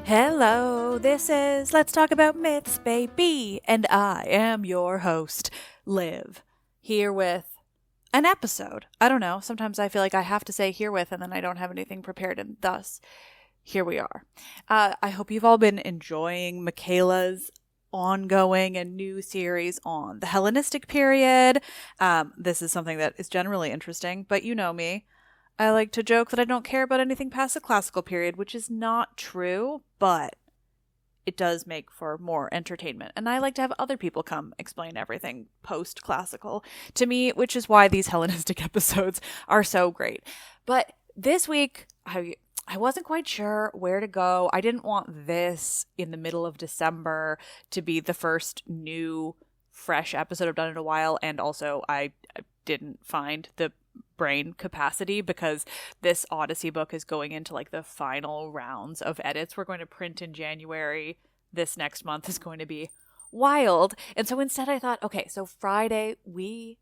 Hello, this is Let's Talk About Myths, baby, and I am your host, Liv, here with an episode. I don't know, sometimes I feel like I have to say here with, and then I don't have anything prepared, and thus, here we are. I hope you've all been enjoying Michaela's ongoing and new series on the Hellenistic period. This is something that is generally interesting, but you know me. I like to joke that I don't care about anything past the classical period, which is not true, but it does make for more entertainment. And I like to have other people come explain everything post-classical to me, which is why these Hellenistic episodes are so great. But this week, I wasn't quite sure where to go. I didn't want this in the middle of December to be the first new, fresh episode I've done in a while, and also I didn't find the brain capacity because this Odyssey book is going into like the final rounds of edits. We're going to print in January. This next month is going to be wild. And so instead I thought, okay, so Friday you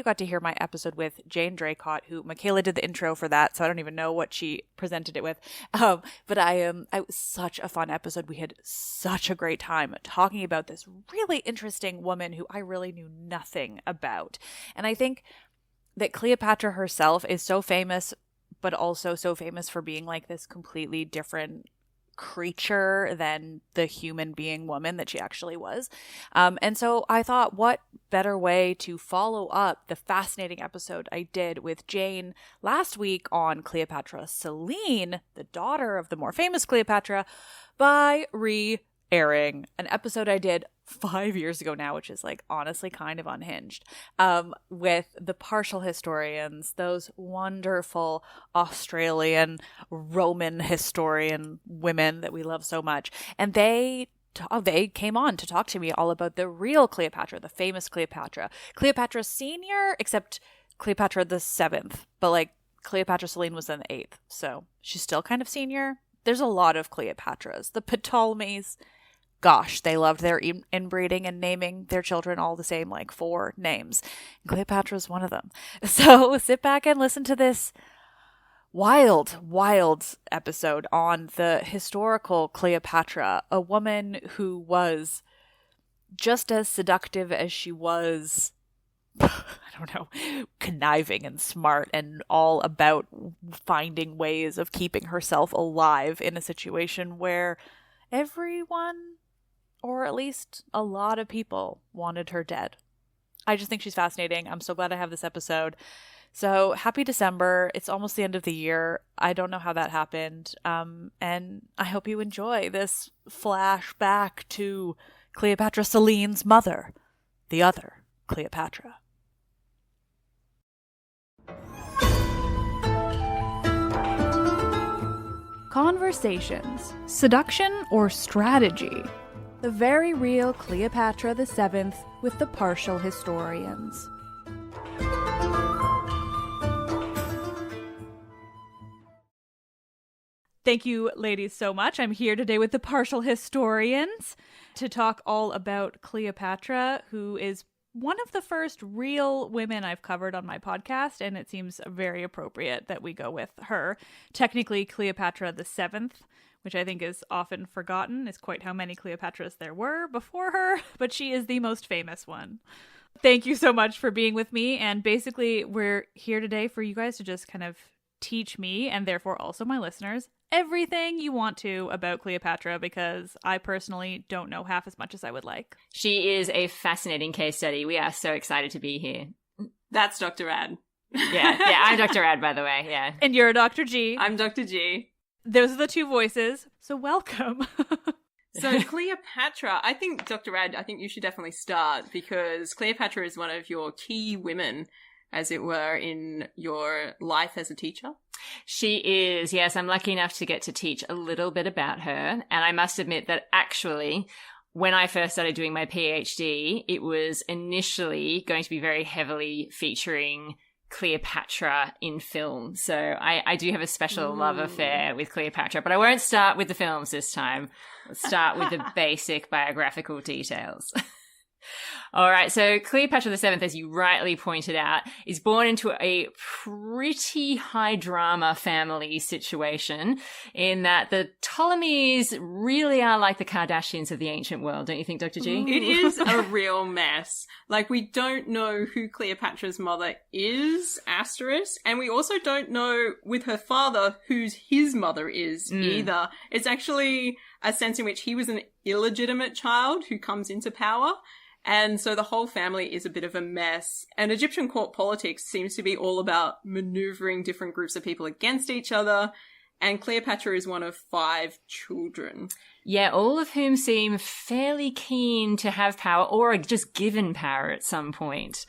got to hear my episode with Jane Draycott, who Michaela did the intro for that, so I don't even know what she presented it with. But it was such a fun episode. We had such a great time talking about this really interesting woman who I really knew nothing about. And I think that Cleopatra herself is so famous, but also so famous for being like this completely different creature than the human being woman that she actually was. And so I thought, what better way to follow up the fascinating episode I did with Jane last week on Cleopatra Selene, the daughter of the more famous Cleopatra, by re-airing an episode I did 5 years ago now, which is like honestly kind of unhinged, with the partial historians, those wonderful Australian Roman historian women that we love so much. And they came on to talk to me all about the real Cleopatra, the famous Cleopatra. Cleopatra Senior, except Cleopatra the 7th, but like Cleopatra Selene was in the 8th, so she's still kind of senior. There's a lot of Cleopatras. The Ptolemies, gosh, they loved their inbreeding and naming their children all the same, like 4 names. Cleopatra's one of them. So sit back and listen to this wild, wild episode on the historical Cleopatra, a woman who was just as seductive as she was, I don't know, conniving and smart and all about finding ways of keeping herself alive in a situation where everyone, or at least a lot of people, wanted her dead. I just think she's fascinating. I'm so glad I have this episode. So happy December. It's almost the end of the year. I don't know how that happened. And I hope you enjoy this flashback to Cleopatra Selene's mother, the other Cleopatra. Conversations, seduction, or strategy? The very real Cleopatra VII with the partial historians. Thank you, ladies, so much. I'm here today with the partial historians to talk all about Cleopatra, who is one of the first real women I've covered on my podcast, and it seems very appropriate that we go with her. Technically, Cleopatra VII, which I think is often forgotten, is quite how many Cleopatras there were before her, but she is the most famous one. Thank you so much for being with me, and basically we're here today for you guys to just kind of teach me, and therefore also my listeners, everything you want to about Cleopatra, because I personally don't know half as much as I would like. She is a fascinating case study. We are so excited to be here. That's Dr. Rad. Yeah, I'm Dr. Rad, by the way, yeah. And you're Dr. G. I'm Dr. G. Those are the two voices, so welcome. So Cleopatra, I think, Dr. Rad, I think you should definitely start, because Cleopatra is one of your key women as it were, in your life as a teacher? She is, yes. I'm lucky enough to get to teach a little bit about her. And I must admit that actually, when I first started doing my PhD, it was initially going to be very heavily featuring Cleopatra in film. So I do have a special love affair with Cleopatra, but I won't start with the films this time. Let's start with the basic biographical details. All right, so Cleopatra VII, as you rightly pointed out, is born into a pretty high drama family situation in that the Ptolemies really are like the Kardashians of the ancient world, don't you think, Dr. G? It is a real mess. Like, we don't know who Cleopatra's mother is, asterisk, and we also don't know with her father whose his mother is either. It's actually a sense in which he was an illegitimate child who comes into power. And so the whole family is a bit of a mess. And Egyptian court politics seems to be all about maneuvering different groups of people against each other. And Cleopatra is one of 5 children. Yeah, all of whom seem fairly keen to have power or are just given power at some point,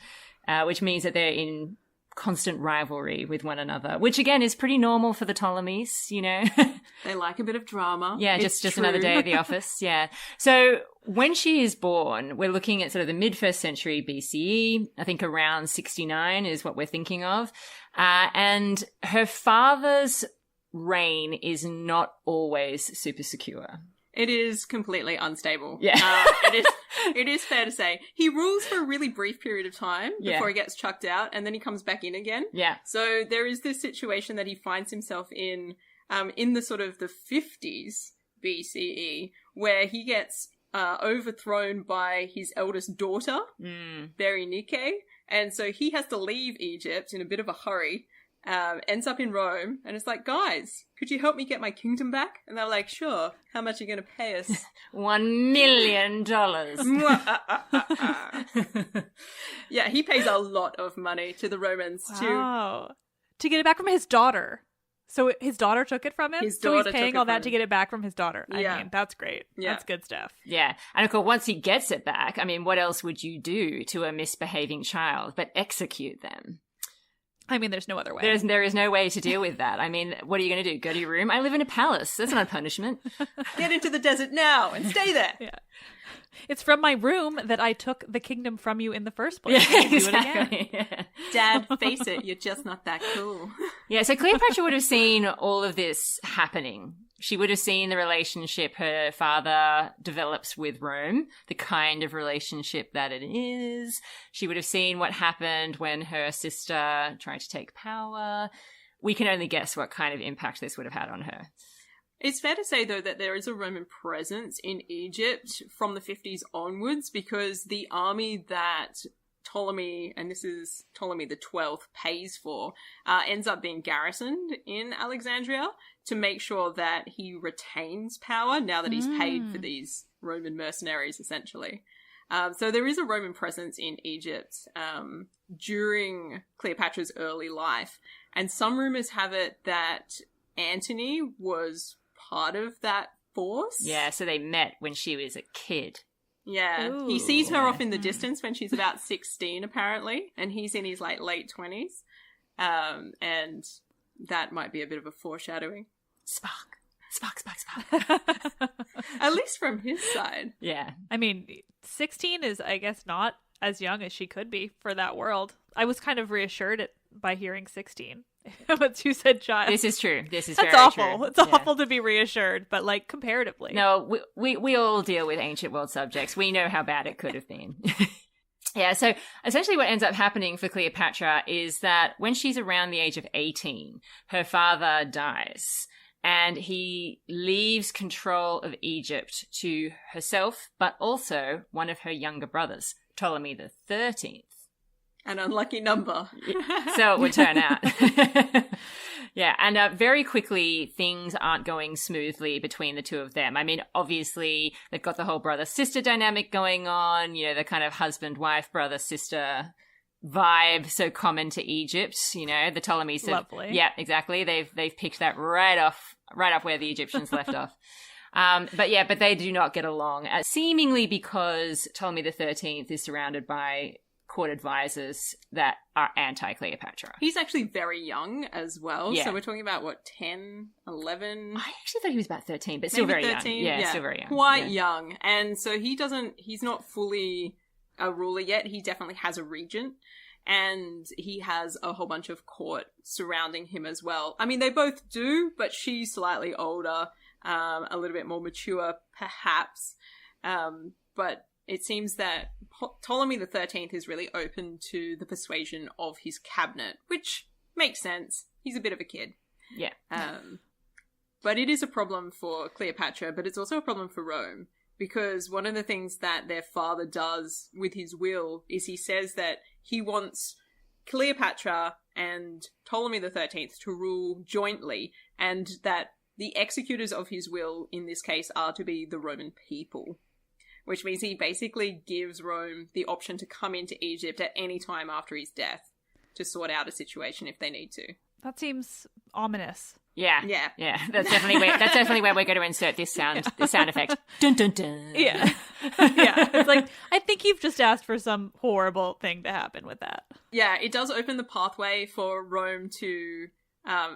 which means that they're in constant rivalry with one another, which again is pretty normal for the Ptolemies, you know. They like a bit of drama. Yeah, just another day at the office. Yeah. So when she is born, we're looking at sort of the mid-1st century BCE. I think around 69 is what we're thinking of. And her father's reign is not always super secure. It is completely unstable. Yeah. It is fair to say. He rules for a really brief period of time before he gets chucked out, and then he comes back in again. Yeah. So there is this situation that he finds himself in the sort of the 50s BCE, where he gets overthrown by his eldest daughter, Berenike, and so he has to leave Egypt in a bit of a hurry. Ends up in Rome, and it's like, guys, could you help me get my kingdom back? And they're like, sure. How much are you going to pay us? $1 million. Yeah, he pays a lot of money to the Romans to get it back from his daughter. So his daughter took it from him? So he's paying all that to get it back from his daughter. I mean, that's great. Yeah. That's good stuff. Yeah. And of course, once he gets it back, I mean, what else would you do to a misbehaving child but execute them? I mean, there's no other way. There is no way to deal with that. I mean, what are you going to do? Go to your room? I live in a palace. That's not a punishment. Get into the desert now and stay there. Yeah. It's from my room that I took the kingdom from you in the first place. Yeah, exactly. Do it again. Dad, face it, you're just not that cool. Yeah, so Cleopatra would have seen all of this happening. She would have seen the relationship her father develops with Rome, the kind of relationship that it is. She would have seen what happened when her sister tried to take power. We can only guess what kind of impact this would have had on her. It's fair to say, though, that there is a Roman presence in Egypt from the 50s onwards, because the army that Ptolemy, and this is Ptolemy the 12th, pays for, ends up being garrisoned in Alexandria to make sure that he retains power now that he's paid for these Roman mercenaries, essentially. So there is a Roman presence in Egypt during Cleopatra's early life, and some rumors have it that Antony was part of that force. Yeah, so they met when she was a kid. Yeah, Ooh. he sees her off in the distance when she's about 16, apparently, and he's in his late 20s, and that might be a bit of a foreshadowing. Spock. At least from his side. Yeah. I mean, 16 is, I guess, not as young as she could be for that world. I was kind of reassured by hearing 16. But you said child. This is true. This is That's very awful. true. It's awful to be reassured, but like comparatively. No, we all deal with ancient world subjects. We know how bad it could have been. Yeah, so essentially what ends up happening for Cleopatra is that when she's around the age of 18, her father dies and he leaves control of Egypt to herself, but also one of her younger brothers, Ptolemy the 13th. An unlucky number. So it would turn out. Yeah, and very quickly, things aren't going smoothly between the two of them. I mean, obviously, they've got the whole brother-sister dynamic going on, you know, the kind of husband-wife, brother-sister vibe so common to Egypt, you know, the Ptolemies have, Lovely. Yeah, exactly. They've picked that right up where the Egyptians left off. But they do not get along, seemingly because Ptolemy the 13th is surrounded by court advisors that are anti-Cleopatra. He's actually very young as well. Yeah. So we're talking about, what, 10, 11? I actually thought he was about 13, but still Maybe very 13? young. Yeah, still very young. Quite young. And so he's not fully a ruler yet. He definitely has a regent. And he has a whole bunch of court surrounding him as well. I mean, they both do, but she's slightly older, a little bit more mature, perhaps. But it seems that Ptolemy the 13th is really open to the persuasion of his cabinet, which makes sense. He's a bit of a kid. Yeah. But it is a problem for Cleopatra, but it's also a problem for Rome. Because one of the things that their father does with his will is he says that he wants Cleopatra and Ptolemy the 13th to rule jointly, and that the executors of his will in this case are to be the Roman people. Which means he basically gives Rome the option to come into Egypt at any time after his death to sort out a situation if they need to. That seems ominous. Yeah. Yeah. That's definitely where we're going to insert this sound effect. Dun dun dun. Yeah. Yeah. It's like, I think you've just asked for some horrible thing to happen with that. Yeah, it does open the pathway for Rome to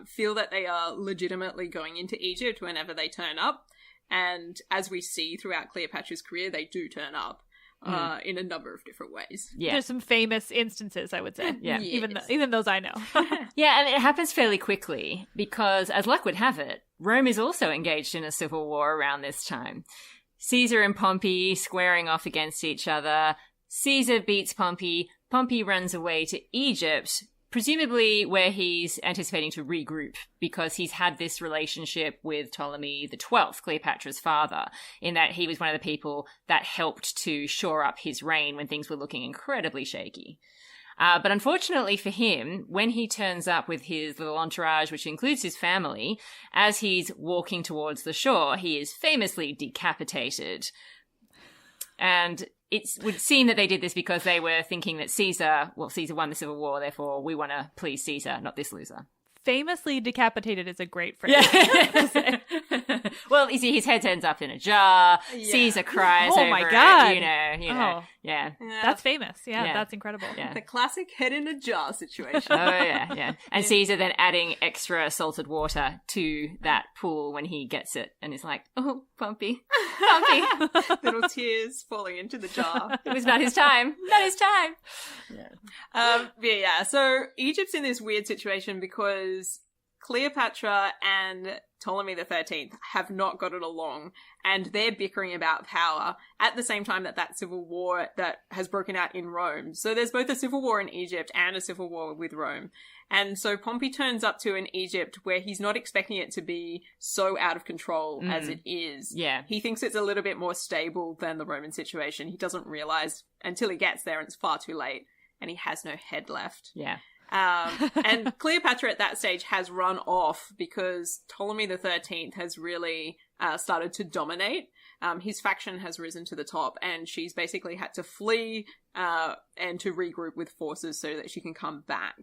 feel that they are legitimately going into Egypt whenever they turn up. And as we see throughout Cleopatra's career, they do turn up in a number of different ways. Yeah. There's some famous instances, I would say. Yeah. Yes. Even those I know. Yeah, and it happens fairly quickly because, as luck would have it, Rome is also engaged in a civil war around this time. Caesar and Pompey squaring off against each other. Caesar beats Pompey. Pompey runs away to Egypt, presumably where he's anticipating to regroup because he's had this relationship with Ptolemy the 12th, Cleopatra's father, in that he was one of the people that helped to shore up his reign when things were looking incredibly shaky. But unfortunately for him, when he turns up with his little entourage, which includes his family, as he's walking towards the shore, he is famously decapitated. And it would seem that they did this because they were thinking that Caesar won the Civil War, therefore we want to please Caesar, not this loser. Famously decapitated is a great phrase. Yeah. Well, you see, his head ends up in a jar. Yeah. Caesar cries over my God. it, you know. Oh. Yeah. That's famous. Yeah, that's incredible. Yeah. The classic head in a jar situation. Oh, yeah. And Caesar then adding extra salted water to that pool when he gets it. And he's like, oh, Pompey. Little tears falling into the jar. It was not his time. Not his time. Yeah. So Egypt's in this weird situation because Cleopatra and Ptolemy the 13th have not gotten along, and they're bickering about power at the same time that civil war that has broken out in Rome. So there's both a civil war in Egypt and a civil war with Rome. And so Pompey turns up to an Egypt where he's not expecting it to be so out of control as it is. Yeah. He thinks it's a little bit more stable than the Roman situation. He doesn't realize until he gets there and it's far too late and he has no head left. Yeah. And Cleopatra at that stage has run off because Ptolemy the 13th has really started to dominate. His faction has risen to the top and she's basically had to flee and to regroup with forces so that she can come back.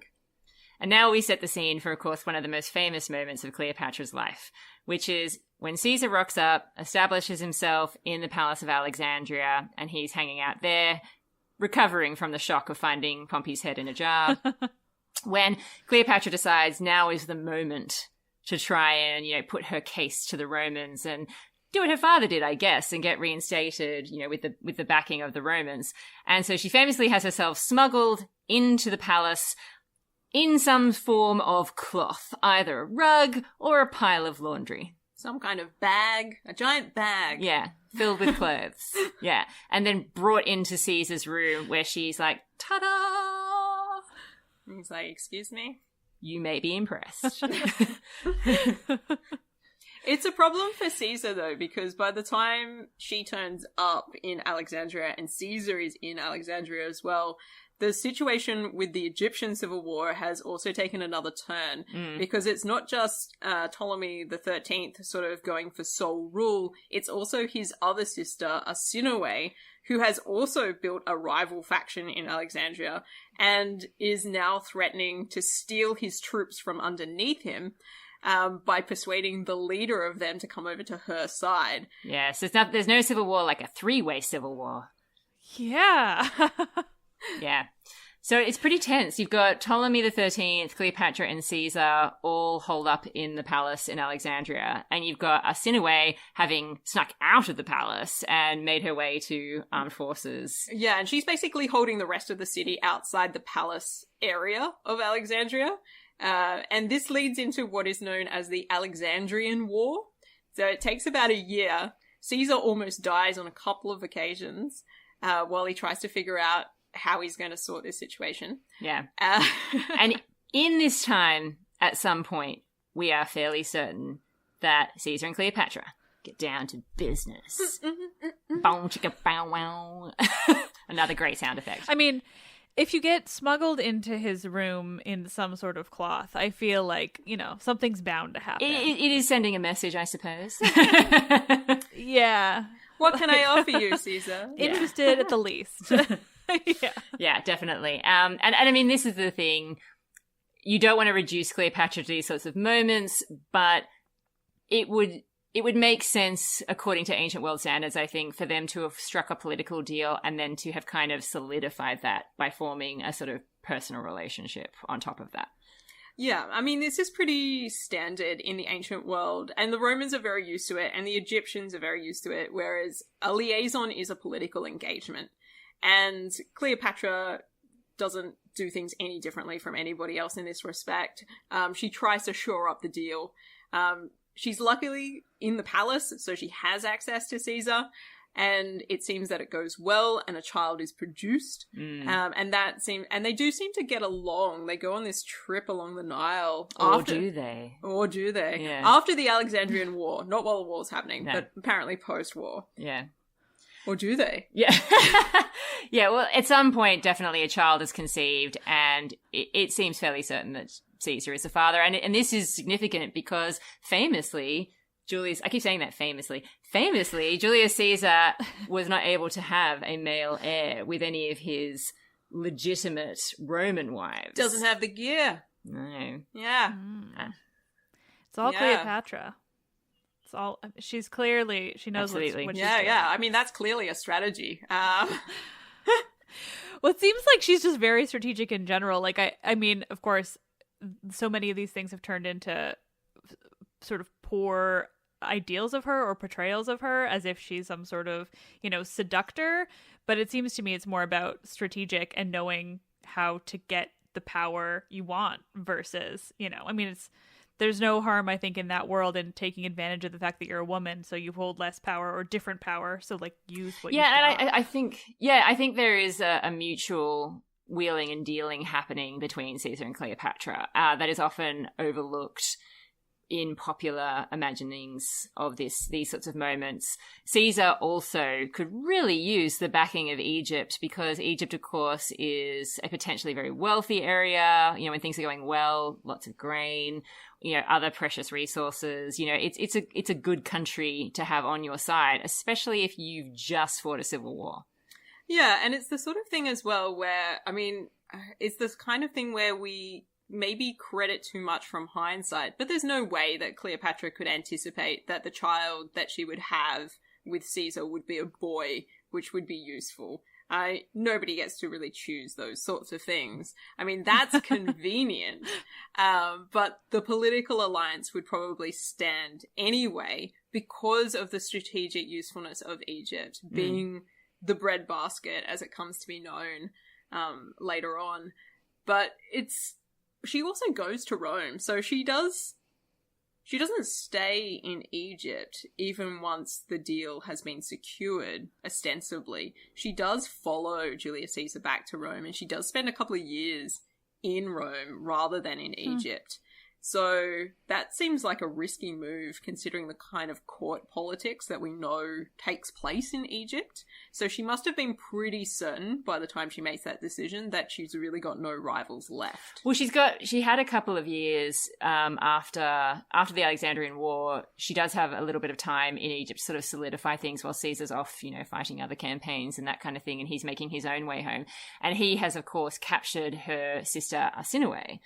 And now we set the scene for, of course, one of the most famous moments of Cleopatra's life, which is when Caesar rocks up, establishes himself in the Palace of Alexandria, and he's hanging out there, recovering from the shock of finding Pompey's head in a jar. When Cleopatra decides now is the moment to try and, put her case to the Romans and do what her father did, I guess, and get reinstated, with the backing of the Romans. And so she famously has herself smuggled into the palace in some form of cloth, either a rug or a pile of laundry. Some kind of bag, a giant bag. Yeah, filled with clothes. Yeah, and then brought into Caesar's room where she's like, ta-da! And he's like, excuse me? You may be impressed. It's a problem for Caesar, though, because by the time she turns up in Alexandria and Caesar is in Alexandria as well, the situation with the Egyptian civil war has also taken another turn because it's not just Ptolemy the 13th sort of going for sole rule, it's also his other sister, Arsinoe, who has also built a rival faction in Alexandria and is now threatening to steal his troops from underneath him by persuading the leader of them to come over to her side. Yes, there's no civil war like a three-way civil war. Yeah. Yeah. So it's pretty tense. You've got Ptolemy the 13th, Cleopatra and Caesar all holed up in the palace in Alexandria. And you've got Arsinoe having snuck out of the palace and made her way to armed forces. Yeah, and she's basically holding the rest of the city outside the palace area of Alexandria. And this leads into what is known as the Alexandrian War. So it takes about a year. Caesar almost dies on a couple of occasions while he tries to figure out how he's going to sort this situation. Yeah. And in this time, at some point, we are fairly certain that Caesar and Cleopatra get down to business. Bow chicka bow wow. Another great sound effect. I mean, if you get smuggled into his room in some sort of cloth, I feel like, something's bound to happen. It is sending a message, I suppose. Yeah. What can I offer you, Caesar? Interested at the least. Yeah, definitely. And I mean, this is the thing. You don't want to reduce Cleopatra to these sorts of moments, but it would make sense, according to ancient world standards, I think, for them to have struck a political deal and then to have kind of solidified that by forming a sort of personal relationship on top of that. Yeah, I mean, this is pretty standard in the ancient world, and the Romans are very used to it, and the Egyptians are very used to it, whereas a liaison is a political engagement. And Cleopatra doesn't do things any differently from anybody else in this respect. She tries to shore up the deal. She's luckily in the palace, so she has access to Caesar, and it seems that it goes well, and a child is produced. And they do seem to get along. They go on this trip along the Nile. Or do they? Yeah. After the Alexandrian War, not while the war's happening, No. but apparently post-war. Yeah. Or do they? Yeah. Yeah, well, at some point, definitely a child is conceived, and it seems fairly certain that Caesar is the father. And this is significant because famously, Julius Caesar was not able to have a male heir with any of his legitimate Roman wives. Doesn't have the gear. No. Yeah. It's all Yeah. Cleopatra. It's all. She knows what she's doing. Yeah. I mean, that's clearly a strategy. Well, it seems like she's just very strategic in general. Like, I mean, of course, so many of these things have turned into sort of poor ideals of her or portrayals of her as if she's some sort of, seductor. But it seems to me it's more about strategic and knowing how to get the power you want versus, I mean, there's no harm, I think, in that world in taking advantage of the fact that you're a woman, so you hold less power or different power. So, use what you got. And I think there is a mutual wheeling and dealing happening between Caesar and Cleopatra that is often overlooked in popular imaginings of these sorts of moments. Caesar also could really use the backing of Egypt because Egypt, of course, is a potentially very wealthy area. When things are going well, lots of grain, other precious resources. It's a good country to have on your side, especially if you've just fought a civil war. Yeah, and it's the sort of thing as well where, I mean, it's this kind of thing where we maybe credit too much from hindsight, but there's no way that Cleopatra could anticipate that the child that she would have with Caesar would be a boy, which would be useful. Nobody gets to really choose those sorts of things. I mean, that's convenient, but the political alliance would probably stand anyway because of the strategic usefulness of Egypt being the breadbasket, as it comes to be known later on. But she also goes to Rome, so she doesn't stay in Egypt even once the deal has been secured, ostensibly. She does follow Julius Caesar back to Rome, and she does spend a couple of years in Rome rather than in Egypt. So that seems like a risky move considering the kind of court politics that we know takes place in Egypt. So she must have been pretty certain by the time she makes that decision that she's really got no rivals left. Well, she had a couple of years after the Alexandrian War. She does have a little bit of time in Egypt to sort of solidify things while Caesar's off, fighting other campaigns and that kind of thing, and he's making his own way home. And he has, of course, captured her sister Arsinoe.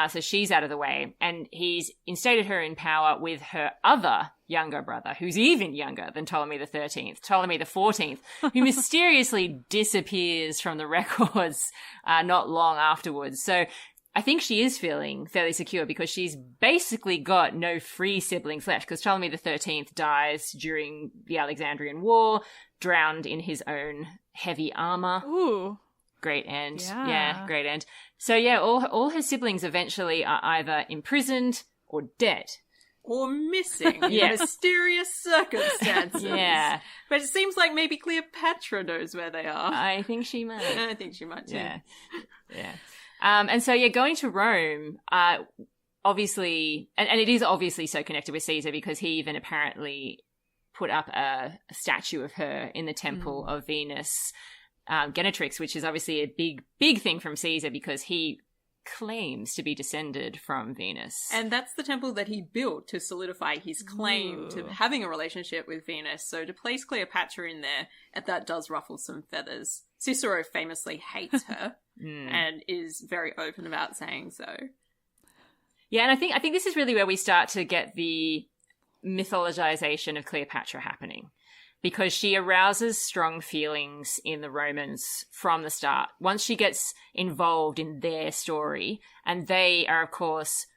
So she's out of the way. And he's instated her in power with her other younger brother, who's even younger than Ptolemy the 13th, Ptolemy the 14th, who mysteriously disappears from the records not long afterwards. So I think she is feeling fairly secure because she's basically got no free siblings left, because Ptolemy the 13th dies during the Alexandrian War, drowned in his own heavy armor. Ooh. Great end. Yeah. Great end. So yeah, all her siblings eventually are either imprisoned or dead. Or missing in mysterious circumstances. Yeah. But it seems like maybe Cleopatra knows where they are. I think she might. I think she might too. Yeah. And so, going to Rome, obviously, and it is obviously so connected with Caesar because he even apparently put up a statue of her in the temple of Venus, Genetrix, which is obviously a big thing from Caesar because he claims to be descended from Venus. And that's the temple that he built to solidify his claim to having a relationship with Venus. So to place Cleopatra in there, that does ruffle some feathers. Cicero famously hates her and is very open about saying so. Yeah, and I think this is really where we start to get the mythologization of Cleopatra happening, because she arouses strong feelings in the Romans from the start. Once she gets involved in their story, and they are, of course,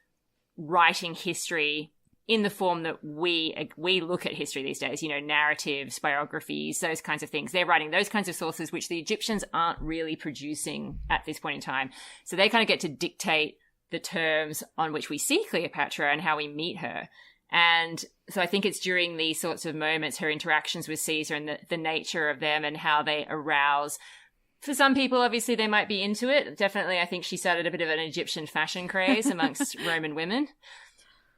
writing history in the form that we look at history these days, narratives, biographies, those kinds of things. They're writing those kinds of sources, which the Egyptians aren't really producing at this point in time. So they kind of get to dictate the terms on which we see Cleopatra and how we meet her. And so I think it's during these sorts of moments, her interactions with Caesar and the nature of them and how they arouse. For some people, obviously, they might be into it. Definitely, I think she started a bit of an Egyptian fashion craze amongst Roman women.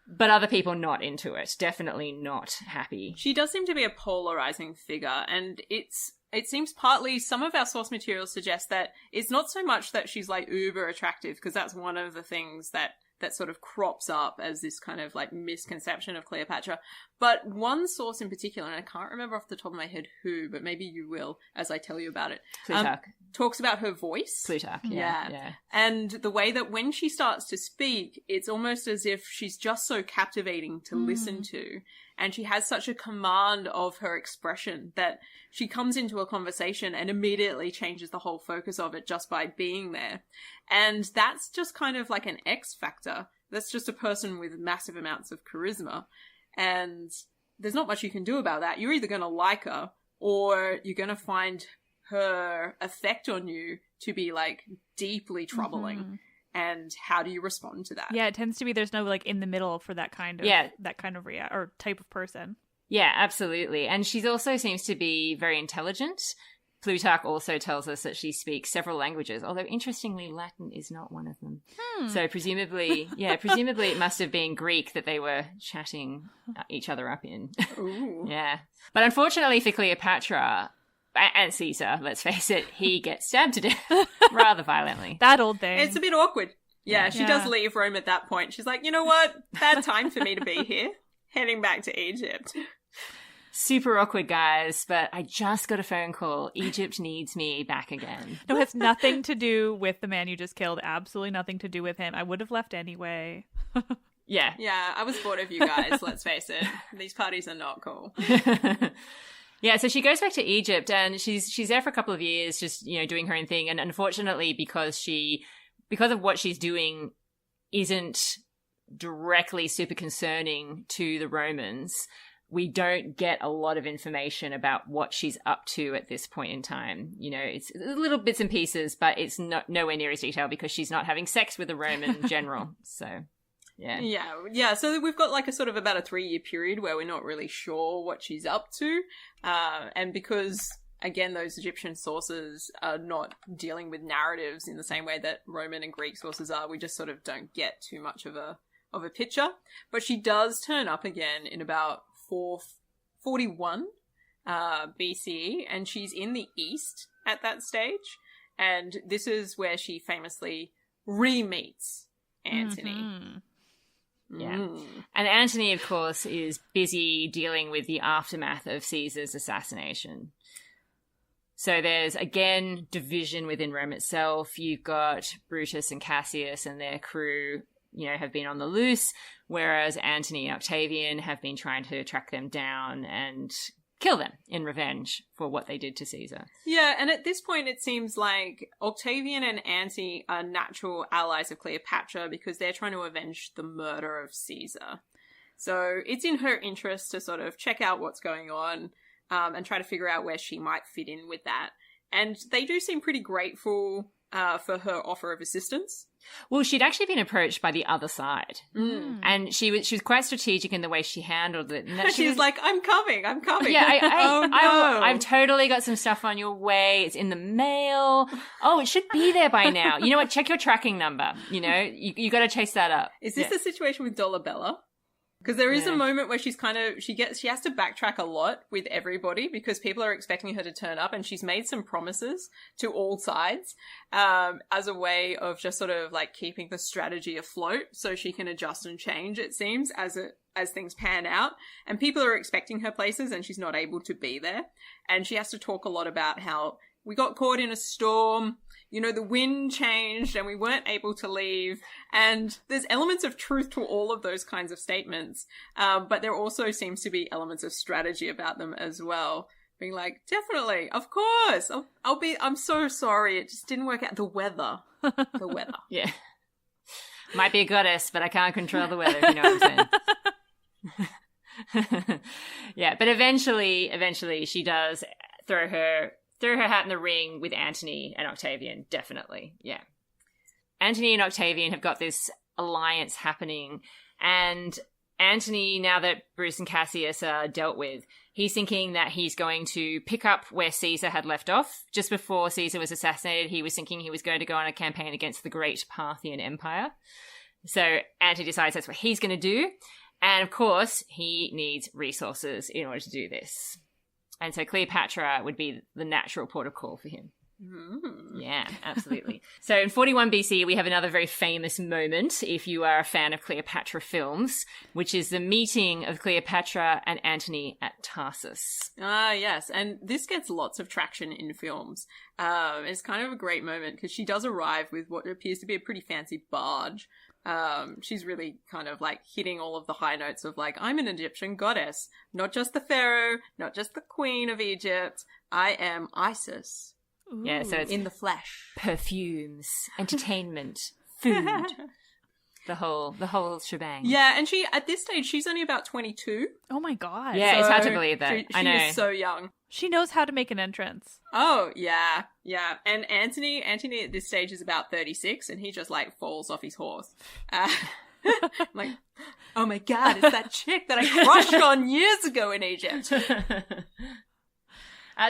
But other people not into it. Definitely not happy. She does seem to be a polarizing figure, and it seems partly some of our source materials suggest that it's not so much that she's like uber attractive, because that's one of the things that sort of crops up as this kind of like misconception of Cleopatra. But one source in particular, and I can't remember off the top of my head who, but maybe you will as I tell you about it, Plutarch. Talks about her voice. Plutarch, yeah. And the way that when she starts to speak, it's almost as if she's just so captivating to listen to. And she has such a command of her expression that she comes into a conversation and immediately changes the whole focus of it just by being there. And that's just kind of like an X factor. That's just a person with massive amounts of charisma. And there's not much you can do about that. You're either going to like her or you're going to find her effect on you to be like deeply troubling. And how do you respond to that? Yeah, it tends to be there's no like in the middle for that kind of or type of person. Yeah, absolutely. And she also seems to be very intelligent. Plutarch also tells us that she speaks several languages, although interestingly Latin is not one of them. So presumably it must have been Greek that they were chatting each other up in. Ooh. Yeah. But unfortunately for Cleopatra and Caesar, let's face it, he gets stabbed to death rather violently. That old thing. It's a bit awkward. Yeah, she does leave Rome at that point. She's like, you know what? Bad time for me to be here. Heading back to Egypt. Super awkward, guys, but I just got a phone call. Egypt needs me back again. No, it has nothing to do with the man you just killed. Absolutely nothing to do with him. I would have left anyway. Yeah. Yeah, I was bored of you guys, let's face it. These parties are not cool. Yeah, so she goes back to Egypt and she's there for a couple of years just, doing her own thing. And unfortunately, because of what she's doing isn't directly super concerning to the Romans, we don't get a lot of information about what she's up to at this point in time. It's little bits and pieces, but it's nowhere near as detailed because she's not having sex with a Roman general. So... Yeah. So we've got like a sort of about a 3-year period where we're not really sure what she's up to. And because, again, those Egyptian sources are not dealing with narratives in the same way that Roman and Greek sources are, we just sort of don't get too much of a picture. But she does turn up again in about 441 BCE, and she's in the East at that stage. And this is where she famously re-meets Antony. Yeah. And Antony, of course, is busy dealing with the aftermath of Caesar's assassination. So there's, again, division within Rome itself. You've got Brutus and Cassius and their crew, have been on the loose, whereas Antony and Octavian have been trying to track them down and kill them in revenge for what they did to Caesar. Yeah, and at this point it seems like Octavian and Antony are natural allies of Cleopatra because they're trying to avenge the murder of Caesar. So it's in her interest to sort of check out what's going on and try to figure out where she might fit in with that. And they do seem pretty grateful for her offer of assistance. Well, she'd actually been approached by the other side. Mm. And she was quite strategic in the way she handled it. And She was like, I'm coming. Yeah, Oh, no. I've totally got some stuff on your way. It's in the mail. Oh, it should be there by now. You know what? Check your tracking number. You got to chase that up. Is this the situation with Dolabella? Because there is a moment where she has to backtrack a lot with everybody because people are expecting her to turn up, and she's made some promises to all sides as a way of just sort of like keeping the strategy afloat so she can adjust and change, it seems, as things pan out. And people are expecting her places and she's not able to be there. And she has to talk a lot about how we got caught in a storm, the wind changed and we weren't able to leave. And there's elements of truth to all of those kinds of statements. But there also seems to be elements of strategy about them as well. Being like, definitely, of course, I'm so sorry. It just didn't work out. The weather. Yeah. Might be a goddess, but I can't control the weather, if you know what I'm saying. Yeah, but eventually she does throw her hat in the ring with Antony and Octavian, definitely, yeah. Antony and Octavian have got this alliance happening, and Antony, now that Bruce and Cassius are dealt with, he's thinking that he's going to pick up where Caesar had left off. Just before Caesar was assassinated, he was thinking he was going to go on a campaign against the great Parthian Empire. So Antony decides that's what he's going to do, and of course, he needs resources in order to do this. And so Cleopatra would be the natural port of call for him. Mm. Yeah, absolutely. So in 41 BC, we have another very famous moment, if you are a fan of Cleopatra films, which is the meeting of Cleopatra and Antony at Tarsus. Ah, yes. And this gets lots of traction in films. It's kind of a great moment because she does arrive with what appears to be a pretty fancy barge. She's really kind of like hitting all of the high notes of like, I'm an Egyptian goddess, not just the pharaoh, not just the queen of Egypt. I am Isis. Ooh. Yeah, so it's in the flesh. Perfumes, entertainment, food, the whole shebang. Yeah, and at this stage, she's only about 22. Oh my god. Yeah, it's hard to believe that. She I know. is so young. She knows how to make an entrance. Oh, yeah. And Antony at this stage is about 36, and he just, like, falls off his horse. I'm like, oh my god, it's that chick that I crushed on years ago in Egypt.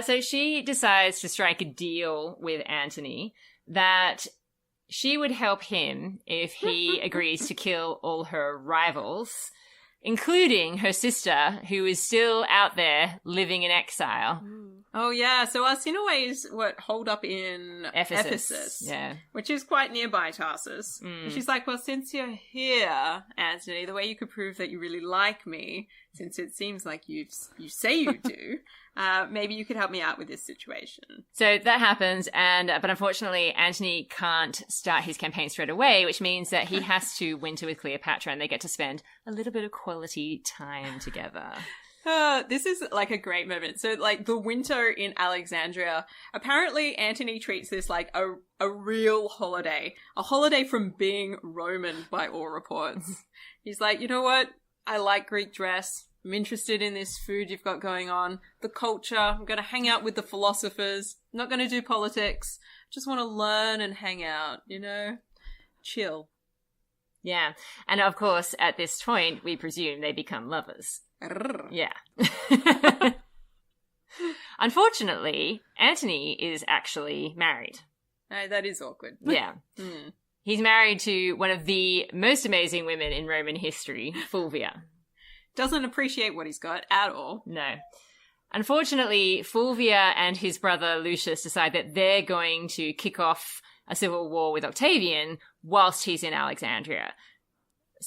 So she decides to strike a deal with Antony that she would help him if he agrees to kill all her rivals, including her sister, who is still out there living in exile. Oh, yeah. So Arsinoe holed up in Ephesus. Yeah. Which is quite nearby Tarsus. And she's like, well, since you're here, Antony, the way you could prove that you really like me, since it seems like you say you do, maybe you could help me out with this situation. So that happens, but unfortunately, Antony can't start his campaign straight away, which means that he has to winter with Cleopatra, and they get to spend a little bit of quality time together. This is like a great moment. So like the winter in Alexandria, apparently Antony treats this like a real holiday, a holiday from being Roman by all reports. He's like, you know what? I like Greek dress. I'm interested in this food you've got going on, the culture. I'm going to hang out with the philosophers. I'm not going to do politics. Just want to learn and hang out, chill. Yeah. And of course, at this point, we presume they become lovers. Yeah. Unfortunately, Antony is actually married. That is awkward. Yeah. He's married to one of the most amazing women in Roman history, Fulvia. Doesn't appreciate what he's got at all. No. Unfortunately, Fulvia and his brother Lucius decide that they're going to kick off a civil war with Octavian whilst he's in Alexandria.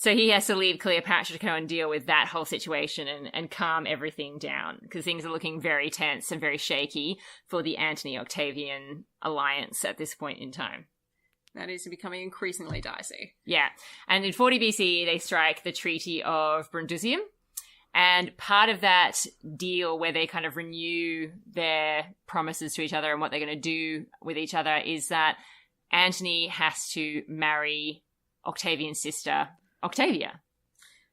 So he has to leave Cleopatra to go and deal with that whole situation and calm everything down, because things are looking very tense and very shaky for the Antony-Octavian alliance at this point in time. That is becoming increasingly dicey. Yeah. And in 40 BCE, they strike the Treaty of Brundusium. And part of that deal where they kind of renew their promises to each other and what they're going to do with each other is that Antony has to marry Octavian's sister, Octavia.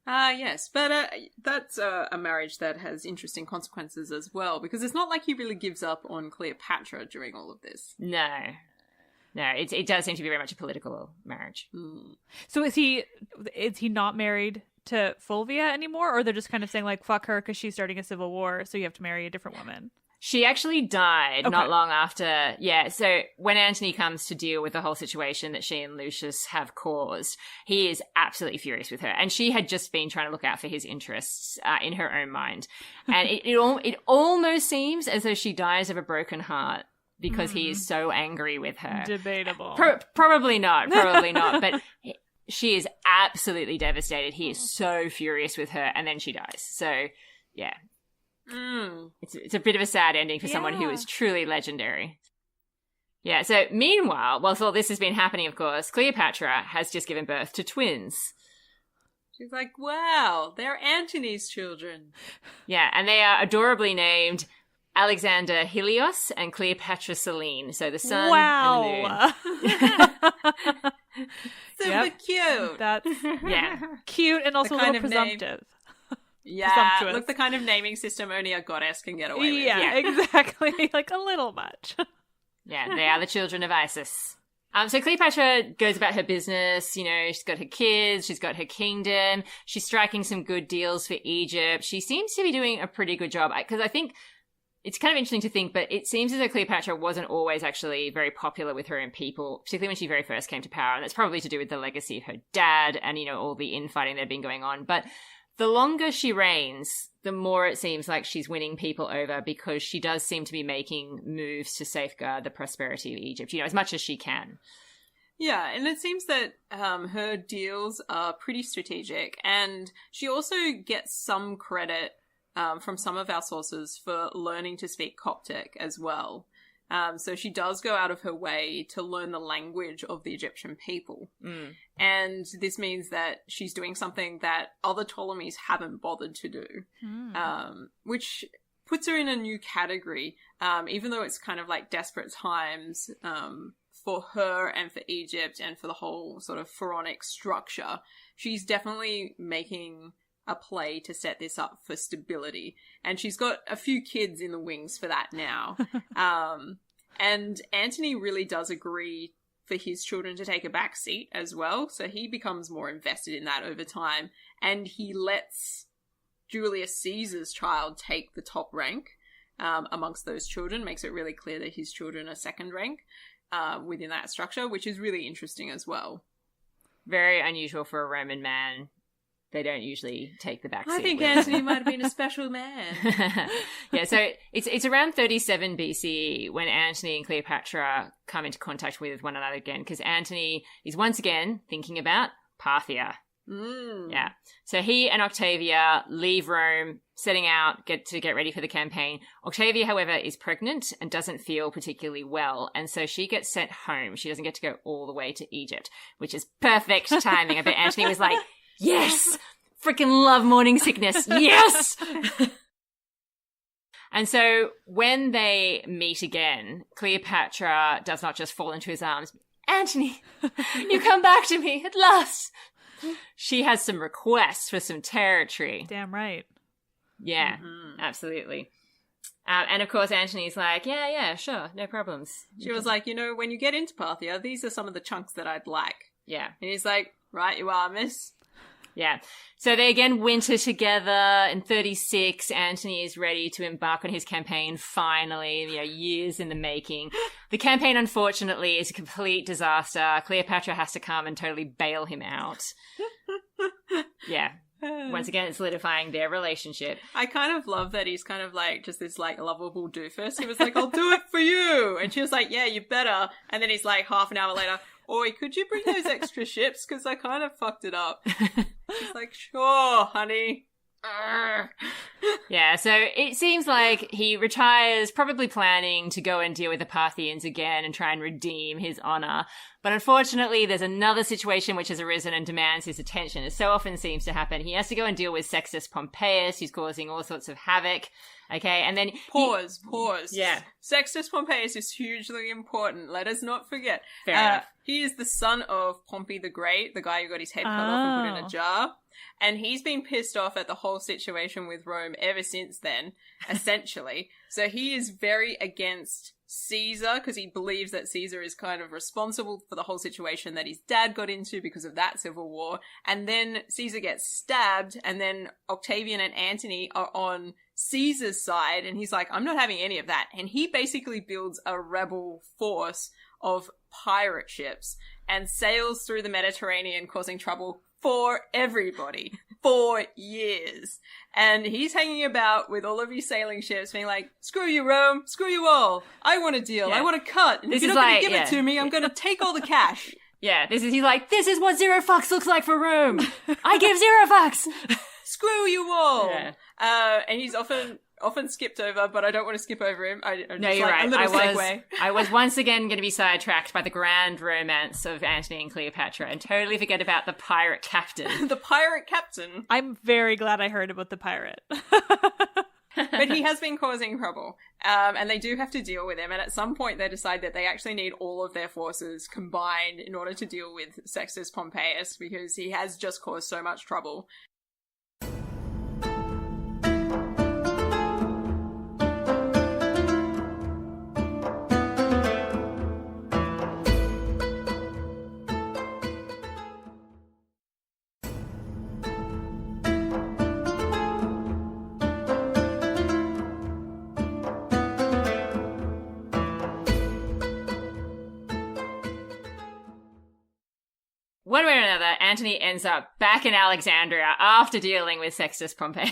Yes, but that's a marriage that has interesting consequences as well, because it's not like he really gives up on Cleopatra during all of this. No, it does seem to be very much a political marriage. So is he not married to Fulvia anymore, or they're just kind of saying like fuck her because she's starting a civil war, so you have to marry a different woman? She actually died not long after. Yeah, so when Antony comes to deal with the whole situation that she and Lucius have caused, he is absolutely furious with her. And she had just been trying to look out for his interests in her own mind. And it almost seems as though she dies of a broken heart because he is so angry with her. Debatable. Probably not, but she is absolutely devastated. He is so furious with her, and then she dies. So, yeah. It's a bit of a sad ending for someone who is truly legendary. Yeah, so meanwhile, whilst all this has been happening, of course, Cleopatra has just given birth to twins. She's like, wow, they're Antony's children. Yeah, and they are adorably named Alexander Helios and Cleopatra Selene. So the sun and the moon. Super cute. That's cute and also a little presumptive. Yeah, look, the kind of naming system only a goddess can get away with. Yeah, exactly. Like a little much. Yeah, they are the children of Isis. So Cleopatra goes about her business, you know, she's got her kids, she's got her kingdom, she's striking some good deals for Egypt. She seems to be doing a pretty good job, because I think it's kind of interesting to think, but it seems as though Cleopatra wasn't always actually very popular with her own people, particularly when she very first came to power. And that's probably to do with the legacy of her dad and, you know, all the infighting that had been going on. But the longer she reigns, the more it seems like she's winning people over, because she does seem to be making moves to safeguard the prosperity of Egypt, you know, as much as she can. Yeah, and it seems that her deals are pretty strategic, and she also gets some credit from some of our sources for learning to speak Coptic as well. So she does go out of her way to learn the language of the Egyptian people. And this means that she's doing something that other Ptolemies haven't bothered to do, which puts her in a new category, even though it's kind of like desperate times for her and for Egypt and for the whole sort of pharaonic structure. She's definitely making a play to set this up for stability. And she's got a few kids in the wings for that now. And Antony really does agree for his children to take a back seat as well. So he becomes more invested in that over time. And he lets Julius Caesar's child take the top rank amongst those children, makes it really clear that his children are second rank within that structure, which is really interesting as well. Very unusual for a Roman man. They don't usually take the back seat. I think Antony might have been a special man. Yeah, so it's around 37 BCE when Antony and Cleopatra come into contact with one another again, because Antony is once again thinking about Parthia. Yeah. So he and Octavia leave Rome, setting out to get ready for the campaign. Octavia, however, is pregnant and doesn't feel particularly well, and so she gets sent home. She doesn't get to go all the way to Egypt, which is perfect timing. I bet Antony was like, yes! Freaking love morning sickness. Yes! And so when they meet again, Cleopatra does not just fall into his arms. Antony, you come back to me at last. She has some requests for some territory. Damn right. Yeah, absolutely. And of course, Antony's like, yeah, sure, no problems. She was like, when you get into Parthia, these are some of the chunks that I'd like. Yeah. And he's like, right you are, miss. Yeah. So they again winter together. In 36, Antony is ready to embark on his campaign finally, years in the making. The campaign, unfortunately, is a complete disaster. Cleopatra has to come and totally bail him out. Yeah. Once again, it's solidifying their relationship. I kind of love that he's kind of like just this like lovable doofus. He was like, I'll do it for you. And she was like, yeah, you better. And then he's like half an hour later, Oi, could you bring those extra ships? Because I kind of fucked it up. He's like, sure, honey. Yeah, so it seems like he retires, probably planning to go and deal with the Parthians again and try and redeem his honor. But unfortunately, there's another situation which has arisen and demands his attention. It so often seems to happen. He has to go and deal with Sextus Pompeius, who's causing all sorts of havoc. Okay, and then... Pause. Yeah. Sextus Pompeius is hugely important. Let us not forget. Fair enough. He is the son of Pompey the Great, the guy who got his head cut off and put in a jar. And he's been pissed off at the whole situation with Rome ever since then, essentially. So he is very against Caesar because he believes that Caesar is kind of responsible for the whole situation that his dad got into because of that civil war. And then Caesar gets stabbed, and then Octavian and Antony are on Caesar's side, and he's like, I'm not having any of that. And he basically builds a rebel force of pirate ships and sails through the Mediterranean causing trouble for everybody for years. And he's hanging about with all of his sailing ships being like, screw you, Rome, screw you all. I want a deal. I want a cut. And if you're not going to give it to me, I'm going to take all the cash. Yeah, he's like, this is what zero fucks looks like for Rome. I give zero fucks. Screw you all. Yeah. And he's often skipped over, but I don't want to skip over him. No, you're right. A little segue. I was once again going to be sidetracked by the grand romance of Antony and Cleopatra and totally forget about the pirate captain. The pirate captain. I'm very glad I heard about the pirate. But he has been causing trouble. And they do have to deal with him. And at some point they decide that they actually need all of their forces combined in order to deal with Sextus Pompeius because he has just caused so much trouble. One way or another, Antony ends up back in Alexandria after dealing with Sextus Pompeius.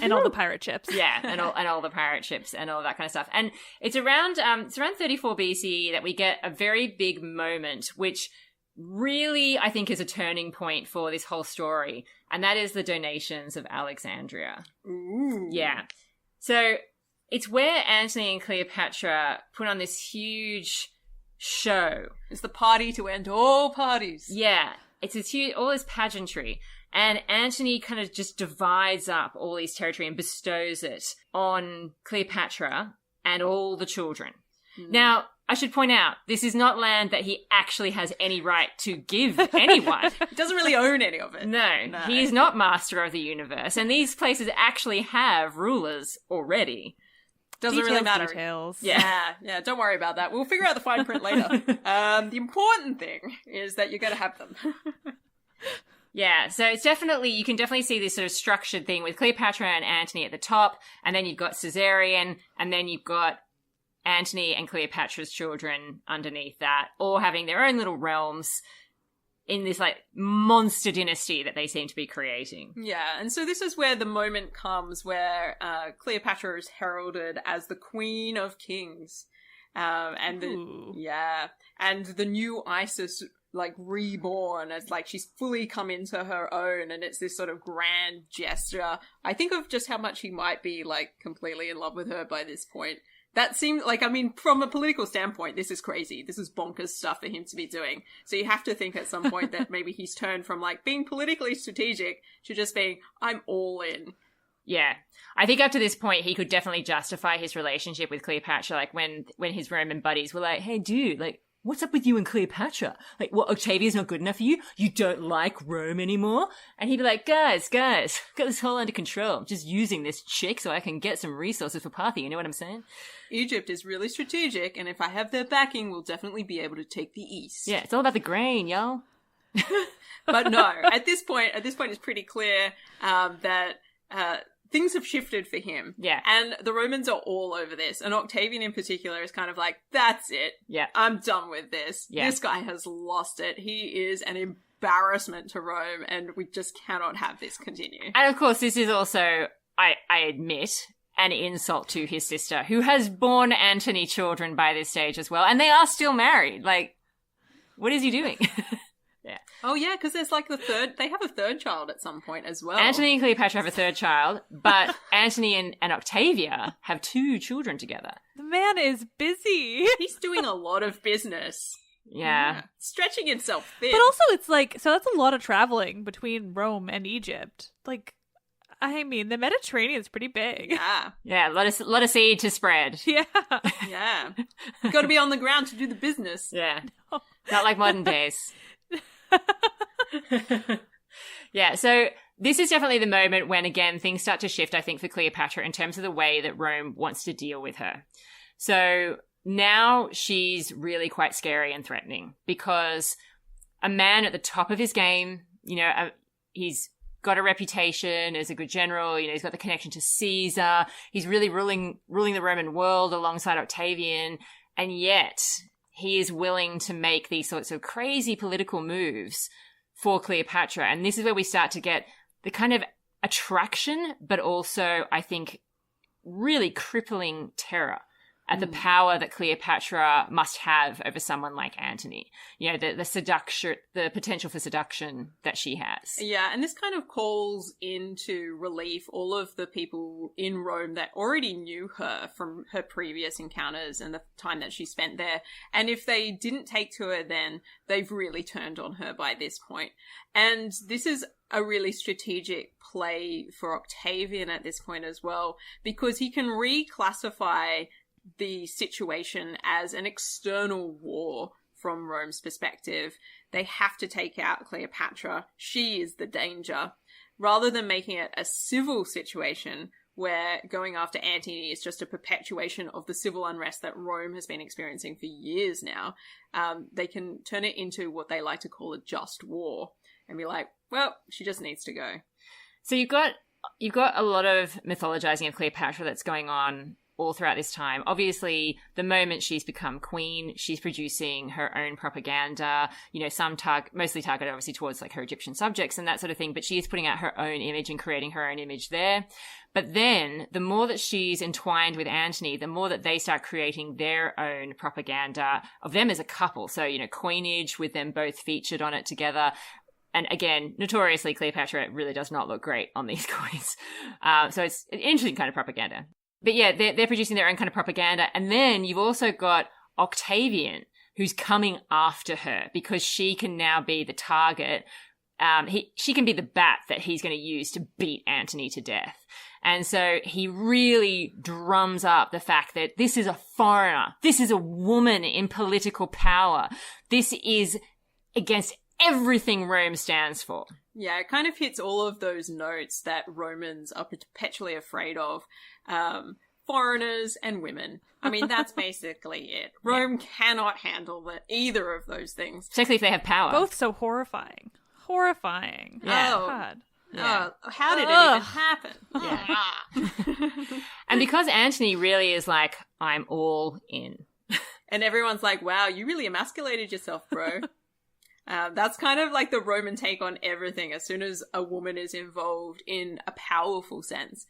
And all the pirate ships. Yeah, and all the pirate ships and all that kind of stuff. And it's around 34 BCE that we get a very big moment, which really, I think, is a turning point for this whole story. And that is the donations of Alexandria. Ooh. Yeah. So it's where Antony and Cleopatra put on this huge show. It's the party to end all parties. Yeah. It's this huge, all this pageantry. And Antony kind of just divides up all his territory and bestows it on Cleopatra and all the children. Mm. Now, I should point out, this is not land that he actually has any right to give anyone. He doesn't really own any of it. No, he is not master of the universe. And these places actually have rulers already. Doesn't really matter. Details. Yeah, don't worry about that. We'll figure out the fine print later. The important thing is that you're going to have them. Yeah, so it's definitely, you can definitely see this sort of structured thing with Cleopatra and Antony at the top, and then you've got Caesarion, and then you've got Antony and Cleopatra's children underneath that, all having their own little realms in this, like, monster dynasty that they seem to be creating. Yeah, and so this is where the moment comes where Cleopatra is heralded as the Queen of Kings. And the new Isis, like, reborn. It's like she's fully come into her own, and it's this sort of grand gesture. I think of just how much he might be, like, completely in love with her by this point. That seemed like, I mean, from a political standpoint, this is crazy. This is bonkers stuff for him to be doing. So you have to think at some point that maybe he's turned from, like, being politically strategic to just being, I'm all in. Yeah. I think up to this point, he could definitely justify his relationship with Cleopatra, like, when his Roman buddies were like, hey, dude, like, what's up with you and Cleopatra? Like, what, Octavia's not good enough for you? You don't like Rome anymore? And he'd be like, guys, got this whole under control. I'm just using this chick so I can get some resources for Parthia, you know what I'm saying? Egypt is really strategic, and if I have their backing, we'll definitely be able to take the east. Yeah, it's all about the grain, y'all. But no, at this point, it's pretty clear that things have shifted for him. Yeah. And the Romans are all over this. And Octavian in particular is kind of like, that's it. Yeah. I'm done with this. Yeah. This guy has lost it. He is an embarrassment to Rome, and we just cannot have this continue. And of course, this is also, I admit, an insult to his sister, who has borne Antony children by this stage as well. And they are still married. Like, What is he doing? Yeah. Oh, yeah, because there's like they have a third child at some point as well. Antony and Cleopatra have a third child, but Antony and Octavia have 2 children together. The man is busy. He's doing a lot of business. Yeah. Stretching himself thin. But also it's like, so that's a lot of traveling between Rome and Egypt. Like, I mean, the Mediterranean's pretty big. Yeah. Yeah, lot of seed to spread. Yeah. Yeah. Got to be on the ground to do the business. Yeah. No. Not like modern days. Yeah, so this is definitely the moment when, again, things start to shift, I think, for Cleopatra in terms of the way that Rome wants to deal with her. So now she's really quite scary and threatening because a man at the top of his game, you know, he's got a reputation as a good general, you know, he's got the connection to Caesar, he's really ruling the Roman world alongside Octavian, and yet he is willing to make these sorts of crazy political moves for Cleopatra. And this is where we start to get the kind of attraction, but also, I think, really crippling terror at the power that Cleopatra must have over someone like Antony. You know, the seduction, the potential for seduction that she has. Yeah, and this kind of calls into relief all of the people in Rome that already knew her from her previous encounters and the time that she spent there. And if they didn't take to her then, they've really turned on her by this point. And this is a really strategic play for Octavian at this point as well, because he can reclassify the situation as an external war from Rome's perspective. They have to take out Cleopatra. She is the danger. Rather than making it a civil situation where going after Antony is just a perpetuation of the civil unrest that Rome has been experiencing for years now, they can turn it into what they like to call a just war and be like, well, she just needs to go. So you've got a lot of mythologizing of Cleopatra that's going on all throughout this time. Obviously, the moment she's become queen, she's producing her own propaganda, you know, mostly targeted obviously towards like her Egyptian subjects and that sort of thing, but she is putting out her own image and creating her own image there. But then the more that she's entwined with Antony, the more that they start creating their own propaganda of them as a couple. So, you know, coinage with them both featured on it together. And again, notoriously, Cleopatra really does not look great on these coins. So it's an interesting kind of propaganda. But yeah, they're producing their own kind of propaganda. And then you've also got Octavian, who's coming after her because she can now be the target. She can be the bat that he's going to use to beat Antony to death. And so he really drums up the fact that this is a foreigner. This is a woman in political power. This is against everything Rome stands for. Yeah, it kind of hits all of those notes that Romans are perpetually afraid of. Foreigners and women. I mean, that's basically it. Rome cannot handle either of those things. Particularly if they have power. Both so horrifying. Horrifying. Yeah. Oh, God. Yeah. Oh, how did it even happen? Yeah. And because Antony really is like, I'm all in. And everyone's like, wow, you really emasculated yourself, bro. That's kind of like the Roman take on everything. As soon as a woman is involved in a powerful sense,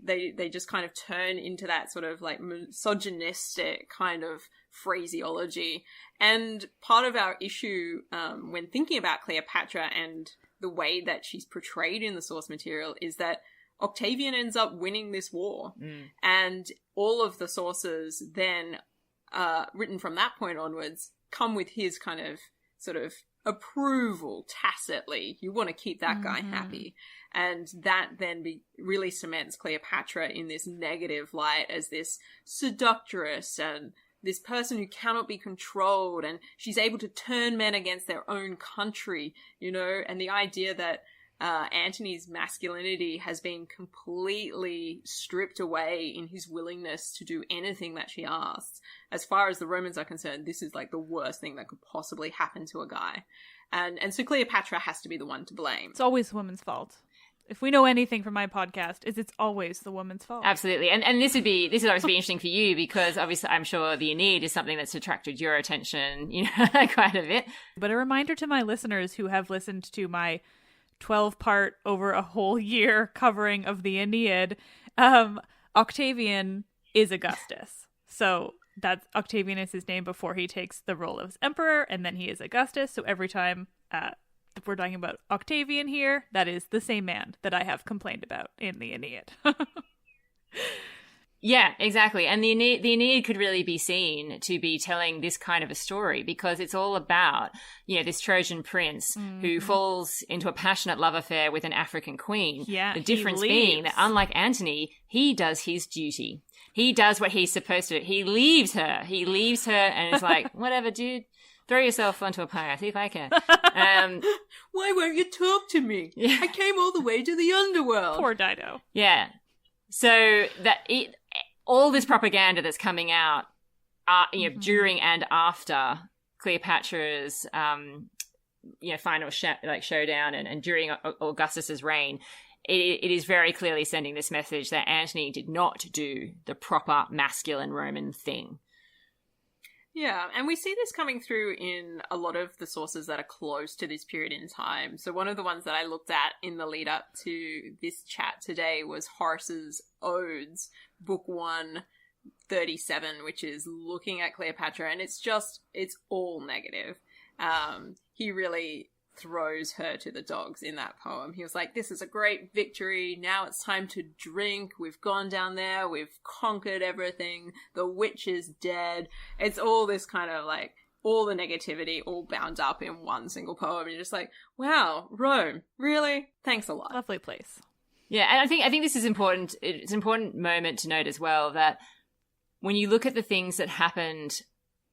they just kind of turn into that sort of like misogynistic kind of phraseology. And part of our issue when thinking about Cleopatra and the way that she's portrayed in the source material is that Octavian ends up winning this war. And all of the sources then written from that point onwards come with his kind of sort of approval tacitly. You want to keep that guy happy. And that then really cements Cleopatra in this negative light as this seductress and this person who cannot be controlled, and she's able to turn men against their own country, you know, and the idea that Antony's masculinity has been completely stripped away in his willingness to do anything that she asks. As far as the Romans are concerned, this is like the worst thing that could possibly happen to a guy. And so Cleopatra has to be the one to blame. It's always the woman's fault. If we know anything from my podcast, it's always the woman's fault. Absolutely. And this would obviously be interesting for you because obviously I'm sure the Aeneid is something that's attracted your attention, you know, quite a bit. But a reminder to my listeners who have listened to my 12-part over a whole year covering of the Aeneid, Octavian is Augustus. So That's Octavian is his name before he takes the role of emperor, and then he is Augustus. So every time if we're talking about Octavian here, that is the same man that I have complained about in the Aeneid. Yeah, exactly. And the Aeneid could really be seen to be telling this kind of a story, because it's all about, this Trojan prince who falls into a passionate love affair with an African queen. Yeah, the difference being that, unlike Antony, he does his duty. He does what he's supposed to. He leaves her and is like, whatever, dude. Throw yourself onto a pyre, see if I can. Why won't you talk to me? Yeah. I came all the way to the underworld. Poor Dido. Yeah. So all this propaganda that's coming out, during and after Cleopatra's, final showdown and during Augustus's reign, it is very clearly sending this message that Antony did not do the proper masculine Roman thing. Yeah, and we see this coming through in a lot of the sources that are close to this period in time. So one of the ones that I looked at in the lead up to this chat today was Horace's Odes, Book 1, 37, which is looking at Cleopatra, and it's all negative. He really throws her to the dogs in that poem. He was like, this is a great victory. Now it's time to drink. We've gone down there. We've conquered everything. The witch is dead. It's all this kind of like, all the negativity all bound up in one single poem. You're just like, wow, Rome, really? Thanks a lot. Lovely place. Yeah, and I think this is important. It's an important moment to note as well that when you look at the things that happened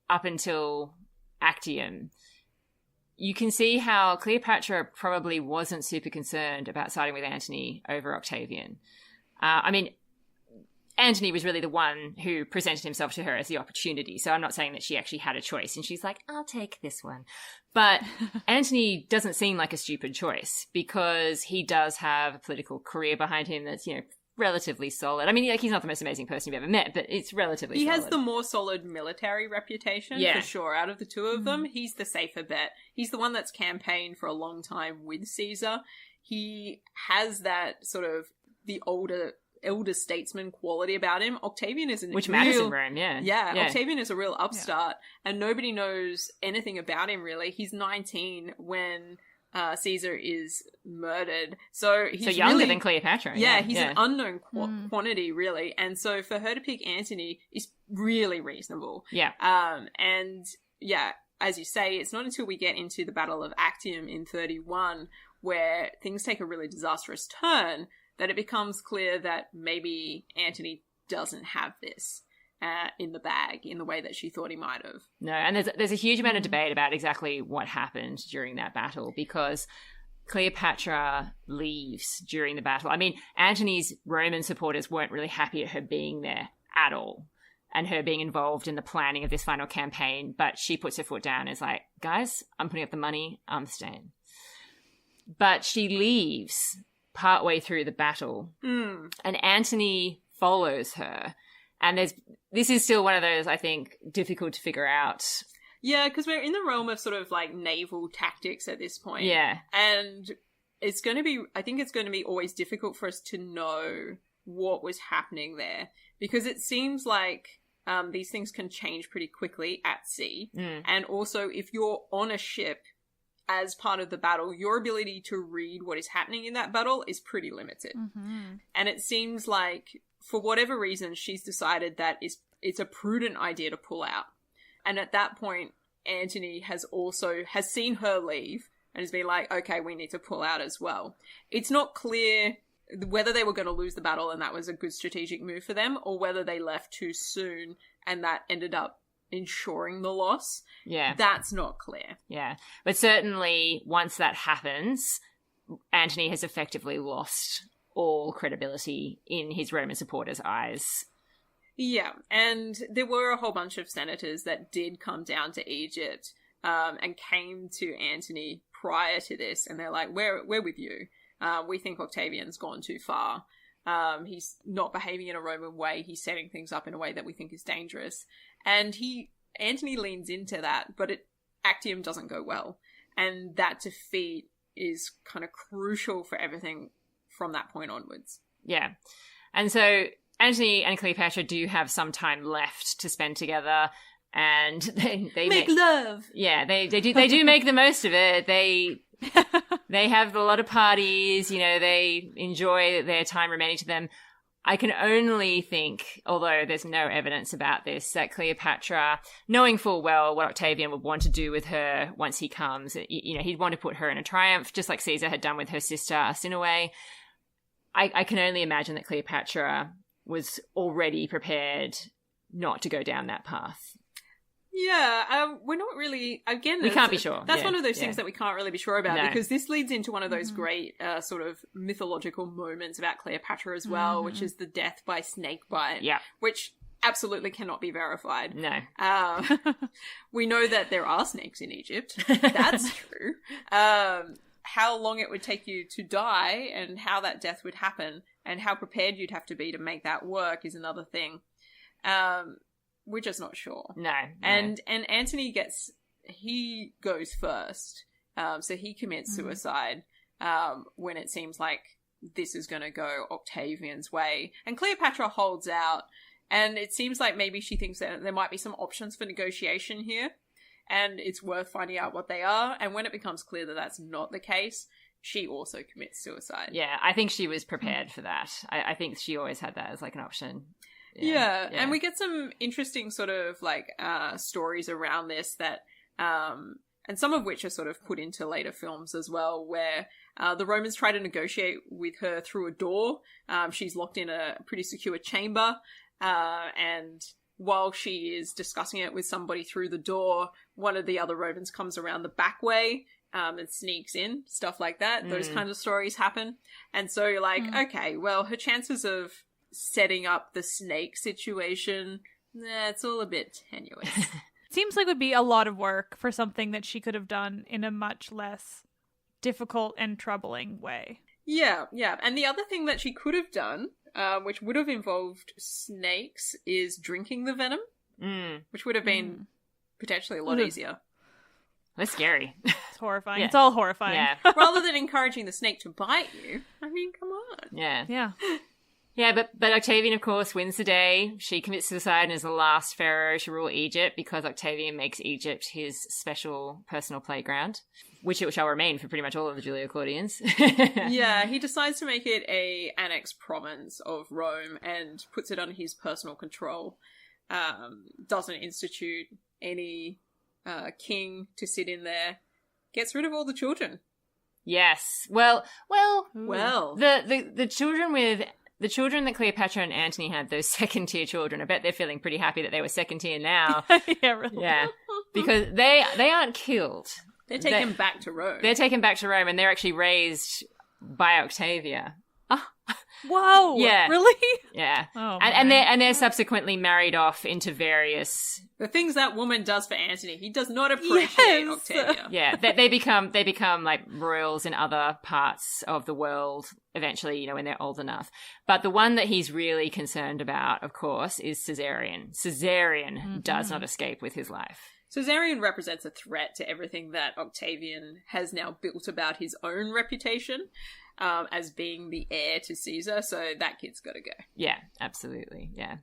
up until Actium, you can see how Cleopatra probably wasn't super concerned about siding with Antony over Octavian. Antony was really the one who presented himself to her as the opportunity, so I'm not saying that she actually had a choice, and she's like, I'll take this one. But Antony doesn't seem like a stupid choice, because he does have a political career behind him that's, relatively solid. I mean, he's not the most amazing person you've ever met, but it's relatively solid. He has the more solid military reputation, for sure. Out of the two of them, he's the safer bet. He's the one that's campaigned for a long time with Caesar. He has that sort of the elder statesman quality about him. Octavian is matters in Rome, yeah. Octavian is a real upstart, and nobody knows anything about him, really. He's 19 when Caesar is murdered. So he's younger really, than Cleopatra. He's an unknown quantity, really. And so for her to pick Antony is really reasonable. Yeah. And yeah, as you say, it's not until we get into the Battle of Actium in 31 where things take a really disastrous turn that it becomes clear that maybe Antony doesn't have this in the bag in the way that she thought he might have. No, and there's a huge amount of debate about exactly what happened during that battle, because Cleopatra leaves during the battle. I mean, Antony's Roman supporters weren't really happy at her being there at all and her being involved in the planning of this final campaign, but she puts her foot down and is like, guys, I'm putting up the money, I'm staying. But she leaves partway through the battle, and Antony follows her. And this is still one of those, I think, difficult to figure out. Yeah, because we're in the realm of sort of like naval tactics at this point. Yeah. And I think it's going to be always difficult for us to know what was happening there, because it seems like these things can change pretty quickly at sea. And also, if you're on a ship as part of the battle, your ability to read what is happening in that battle is pretty limited. And it seems like, for whatever reason, she's decided that it's a prudent idea to pull out. And at that point, Antony has seen her leave and has been like, okay, we need to pull out as well. It's not clear whether they were going to lose the battle and that was a good strategic move for them, or whether they left too soon and that ended up ensuring the loss. Yeah. That's not clear. Yeah. But certainly once that happens, Antony has effectively lost all credibility in his Roman supporters' eyes. Yeah, and there were a whole bunch of senators that did come down to Egypt and came to Antony prior to this, and they're like, we're with you. We think Octavian's gone too far. He's not behaving in a Roman way. He's setting things up in a way that we think is dangerous. And Antony leans into that, but Actium doesn't go well. And that defeat is kind of crucial for everything from that point onwards. Yeah. And so Antony and Cleopatra do have some time left to spend together, and they make love. Yeah, they do make the most of it. They have a lot of parties, you know, they enjoy their time remaining to them. I can only think, although there's no evidence about this, that Cleopatra, knowing full well what Octavian would want to do with her once he comes, you know, he'd want to put her in a triumph, just like Caesar had done with her sister Arsinoe. I can only imagine that Cleopatra was already prepared not to go down that path. Yeah, we're not really, again, we can't be sure. That's one of those things that we can't really be sure about, No. because this leads into one of those great sort of mythological moments about Cleopatra as well, which is the death by snake bite, which absolutely cannot be verified. No. We know that there are snakes in Egypt. That's true. How long it would take you to die and how that death would happen and how prepared you'd have to be to make that work is another thing. We're just not sure. No. And Antony he goes first. So he commits suicide when it seems like this is going to go Octavian's way. And Cleopatra holds out, and it seems like maybe she thinks that there might be some options for negotiation here, and it's worth finding out what they are. And when it becomes clear that that's not the case, she also commits suicide. Yeah, I think she was prepared for that. I think she always had that as like an option. Yeah, and we get some interesting sort of like stories around this that, and some of which are sort of put into later films as well, where the Romans try to negotiate with her through a door. She's locked in a pretty secure chamber, and while she is discussing it with somebody through the door, one of the other Romans comes around the back way and sneaks in, stuff like that. Those kinds of stories happen. And so you're like, okay, well, her chances of setting up the snake situation, it's all a bit tenuous. Seems like it would be a lot of work for something that she could have done in a much less difficult and troubling way. Yeah. And the other thing that she could have done, which would have involved snakes, is drinking the venom, which would have been potentially a lot easier. That's scary. It's horrifying. Yeah. It's all horrifying. Yeah. Rather than encouraging the snake to bite you. I mean, come on. Yeah. Yeah, but Octavian, of course, wins the day. She commits suicide and is the last pharaoh to rule Egypt because Octavian makes Egypt his special personal playground, which it shall remain for pretty much all of the Julio-Claudians. Yeah, he decides to make it a annexed province of Rome and puts it under his personal control. Doesn't institute any king to sit in there. Gets rid of all the children. Yes. Well. The children that Cleopatra and Antony had, those second-tier children, I bet they're feeling pretty happy that they were second-tier now. Yeah, really. Yeah, because they aren't killed. They're taken back to Rome. They're taken back to Rome, and they're actually raised by Octavia. Whoa! Yeah, really? Yeah, oh, and they're subsequently married off into various. The things that woman does for Antony, he does not appreciate Octavia. Yeah, they become like royals in other parts of the world eventually, you know, when they're old enough. But the one that he's really concerned about, of course, is Caesarion. Caesarion does not escape with his life. Caesarion represents a threat to everything that Octavian has now built about his own reputation as being the heir to Caesar, so that kid's got to go. Yeah, absolutely, yeah.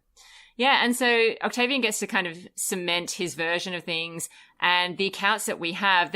Yeah, and so Octavian gets to kind of cement his version of things, and the accounts that we have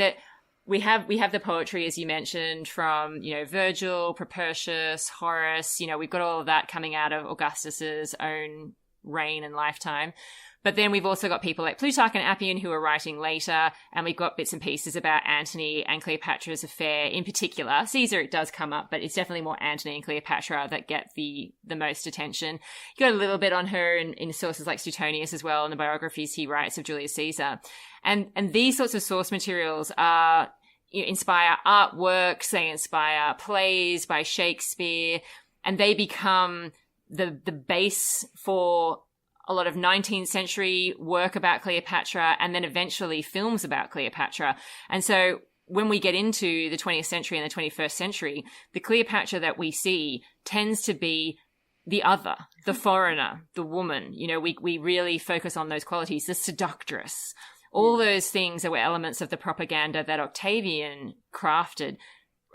we have the poetry, as you mentioned, from, you know, Virgil, Propertius, Horace, you know, we've got all of that coming out of Augustus's own reign and lifetime. But then we've also got people like Plutarch and Appian who are writing later, and we've got bits and pieces about Antony and Cleopatra's affair in particular. Caesar, it does come up, but it's definitely more Antony and Cleopatra that get the most attention. You got a little bit on her in sources like Suetonius as well, and the biographies he writes of Julius Caesar. And these sorts of source materials are, you know, inspire artworks, they inspire plays by Shakespeare, and they become the base for a lot of 19th century work about Cleopatra, and then eventually films about Cleopatra. And so when we get into the 20th century and the 21st century, the Cleopatra that we see tends to be the other, the foreigner, the woman. You know, we really focus on those qualities, the seductress. All those things that were elements of the propaganda that Octavian crafted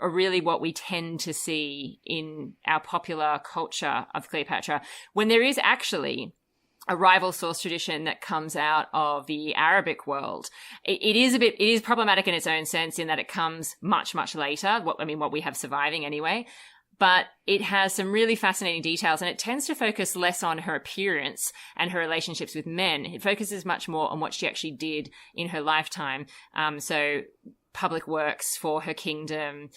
really what we tend to see in our popular culture of Cleopatra, when there is actually a rival source tradition that comes out of the Arabic world. It is problematic in its own sense in that it comes much, much later, what we have surviving anyway. But it has some really fascinating details, and it tends to focus less on her appearance and her relationships with men. It focuses much more on what she actually did in her lifetime. So public works for her kingdom,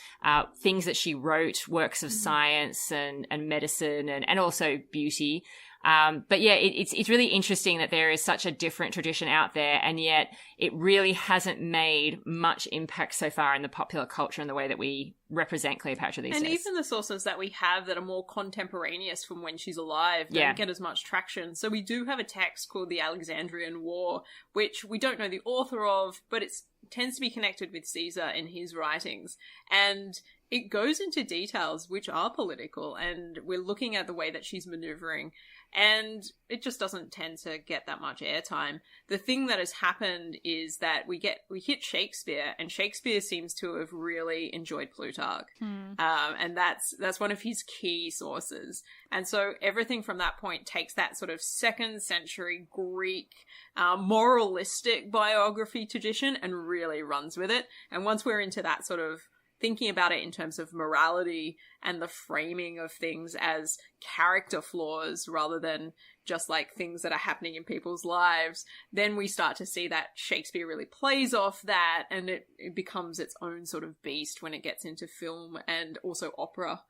things that she wrote, works of science and medicine and also beauty. But yeah, it's really interesting that there is such a different tradition out there, and yet it really hasn't made much impact so far in the popular culture and the way that we represent Cleopatra these days. And even the sources that we have that are more contemporaneous from when she's alive don't get as much traction. So we do have a text called the Alexandrian War, which we don't know the author of, but it tends to be connected with Caesar in his writings. And it goes into details which are political, and we're looking at the way that she's maneuvering, and it just doesn't tend to get that much airtime. The thing that has happened is that we hit Shakespeare, and Shakespeare seems to have really enjoyed Plutarch. And that's one of his key sources. And so everything from that point takes that sort of 2nd century Greek moralistic biography tradition and really runs with it. And once we're into that sort of thinking about it in terms of morality and the framing of things as character flaws rather than just like things that are happening in people's lives, then we start to see that Shakespeare really plays off that, and it becomes its own sort of beast when it gets into film and also opera.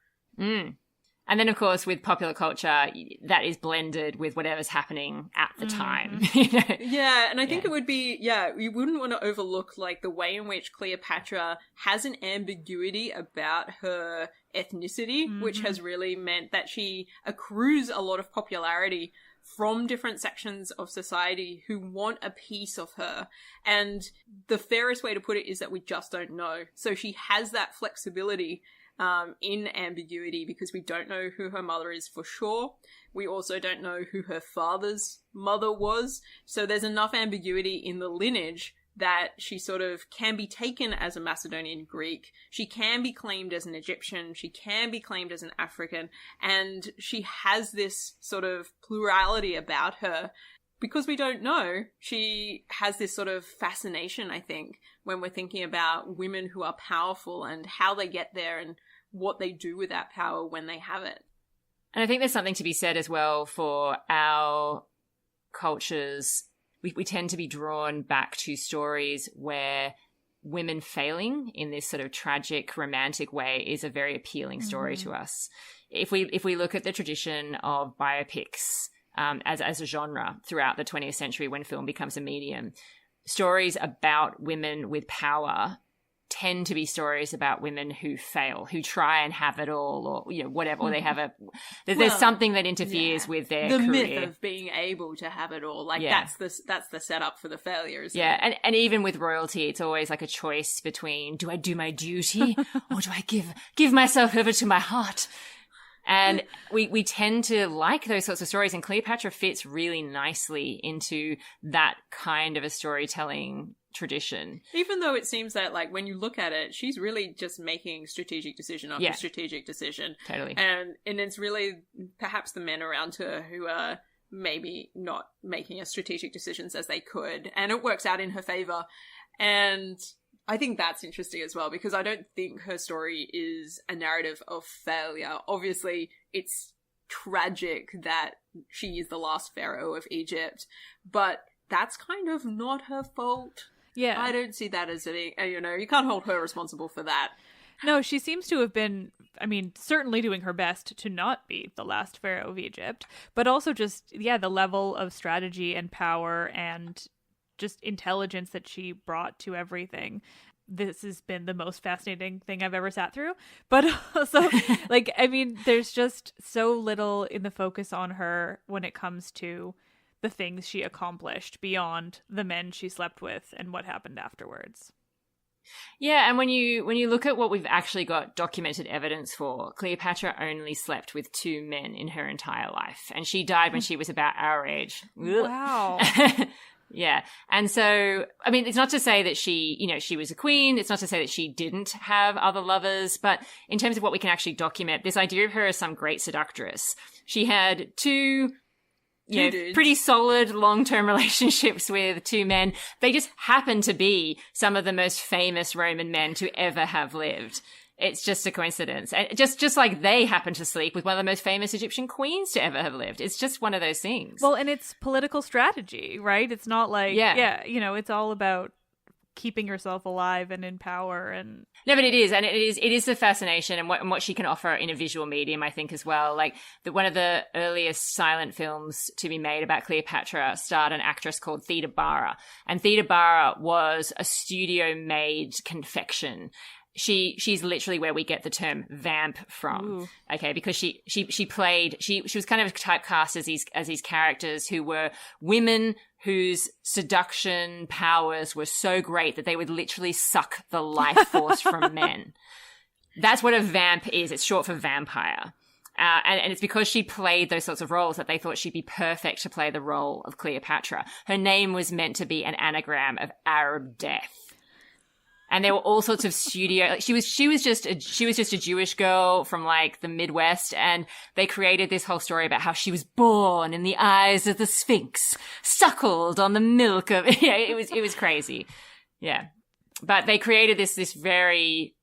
And then, of course, with popular culture, that is blended with whatever's happening at the time. Yeah, and I think it would be, we wouldn't want to overlook, like, the way in which Cleopatra has an ambiguity about her ethnicity, which has really meant that she accrues a lot of popularity from different sections of society who want a piece of her. And the fairest way to put it is that we just don't know. So she has that flexibility in ambiguity because we don't know who her mother is for sure. We also don't know who her father's mother was. So there's enough ambiguity in the lineage that she sort of can be taken as a Macedonian Greek. She can be claimed as an Egyptian. She can be claimed as an African. And she has this sort of plurality about her. Because we don't know, she has this sort of fascination, I think, when we're thinking about women who are powerful and how they get there and what they do with that power when they have it. And I think there's something to be said as well for our cultures. We tend to be drawn back to stories where women failing in this sort of tragic, romantic way is a very appealing story to us. If we look at the tradition of biopics, as a genre throughout the 20th century when film becomes a medium, stories about women with power tend to be stories about women who fail, who try and have it all, or whatever, or they have there's something that interferes with their the career. Myth of being able to have it all, that's the setup for the failures. And even with royalty, it's always like a choice between, do I do my duty or do I give myself over to my heart? And we tend to like those sorts of stories, and Cleopatra fits really nicely into that kind of a storytelling tradition. Even though it seems that, like, when you look at it, she's really just making strategic decision after strategic decision. Totally. And it's really perhaps the men around her who are maybe not making as strategic decisions as they could. And it works out in her favor. And I think that's interesting as well, because I don't think her story is a narrative of failure. Obviously, it's tragic that she is the last pharaoh of Egypt, but that's kind of not her fault. Yeah. I don't see that as any, you can't hold her responsible for that. No, she seems to have been, certainly doing her best to not be the last pharaoh of Egypt, but also just, the level of strategy and power and just intelligence that she brought to everything. This has been the most fascinating thing I've ever sat through. But also, there's just so little in the focus on her when it comes to the things she accomplished beyond the men she slept with and what happened afterwards. Yeah, and when you look at what we've actually got documented evidence for, Cleopatra only slept with 2 men in her entire life, and she died when she was about our age. Wow. Yeah. And so, I mean, it's not to say that she, she was a queen. It's not to say that she didn't have other lovers. But in terms of what we can actually document, this idea of her as some great seductress, she had two pretty solid long-term relationships with two men. They just happen to be some of the most famous Roman men to ever have lived. It's just a coincidence. And just like they happen to sleep with one of the most famous Egyptian queens to ever have lived. It's just one of those things. Well, and it's political strategy, right? It's not like, it's all about keeping yourself alive and in power. And no, but it is the fascination and what she can offer in a visual medium, I think, as well. Like one of the earliest silent films to be made about Cleopatra starred an actress called Theda Bara. And Theda Bara was a studio-made confection. She's literally where we get the term vamp from. Ooh. Okay, because she was kind of typecast as these characters who were women whose seduction powers were so great that they would literally suck the life force from men. That's what a vamp is. It's short for vampire. And it's because she played those sorts of roles that they thought she'd be perfect to play the role of Cleopatra. Her name was meant to be an anagram of Arab death. And there were all sorts of she was just a Jewish girl from like the Midwest, and they created this whole story about how she was born in the eyes of the Sphinx, suckled on the milk of it was crazy. Yeah. But they created this very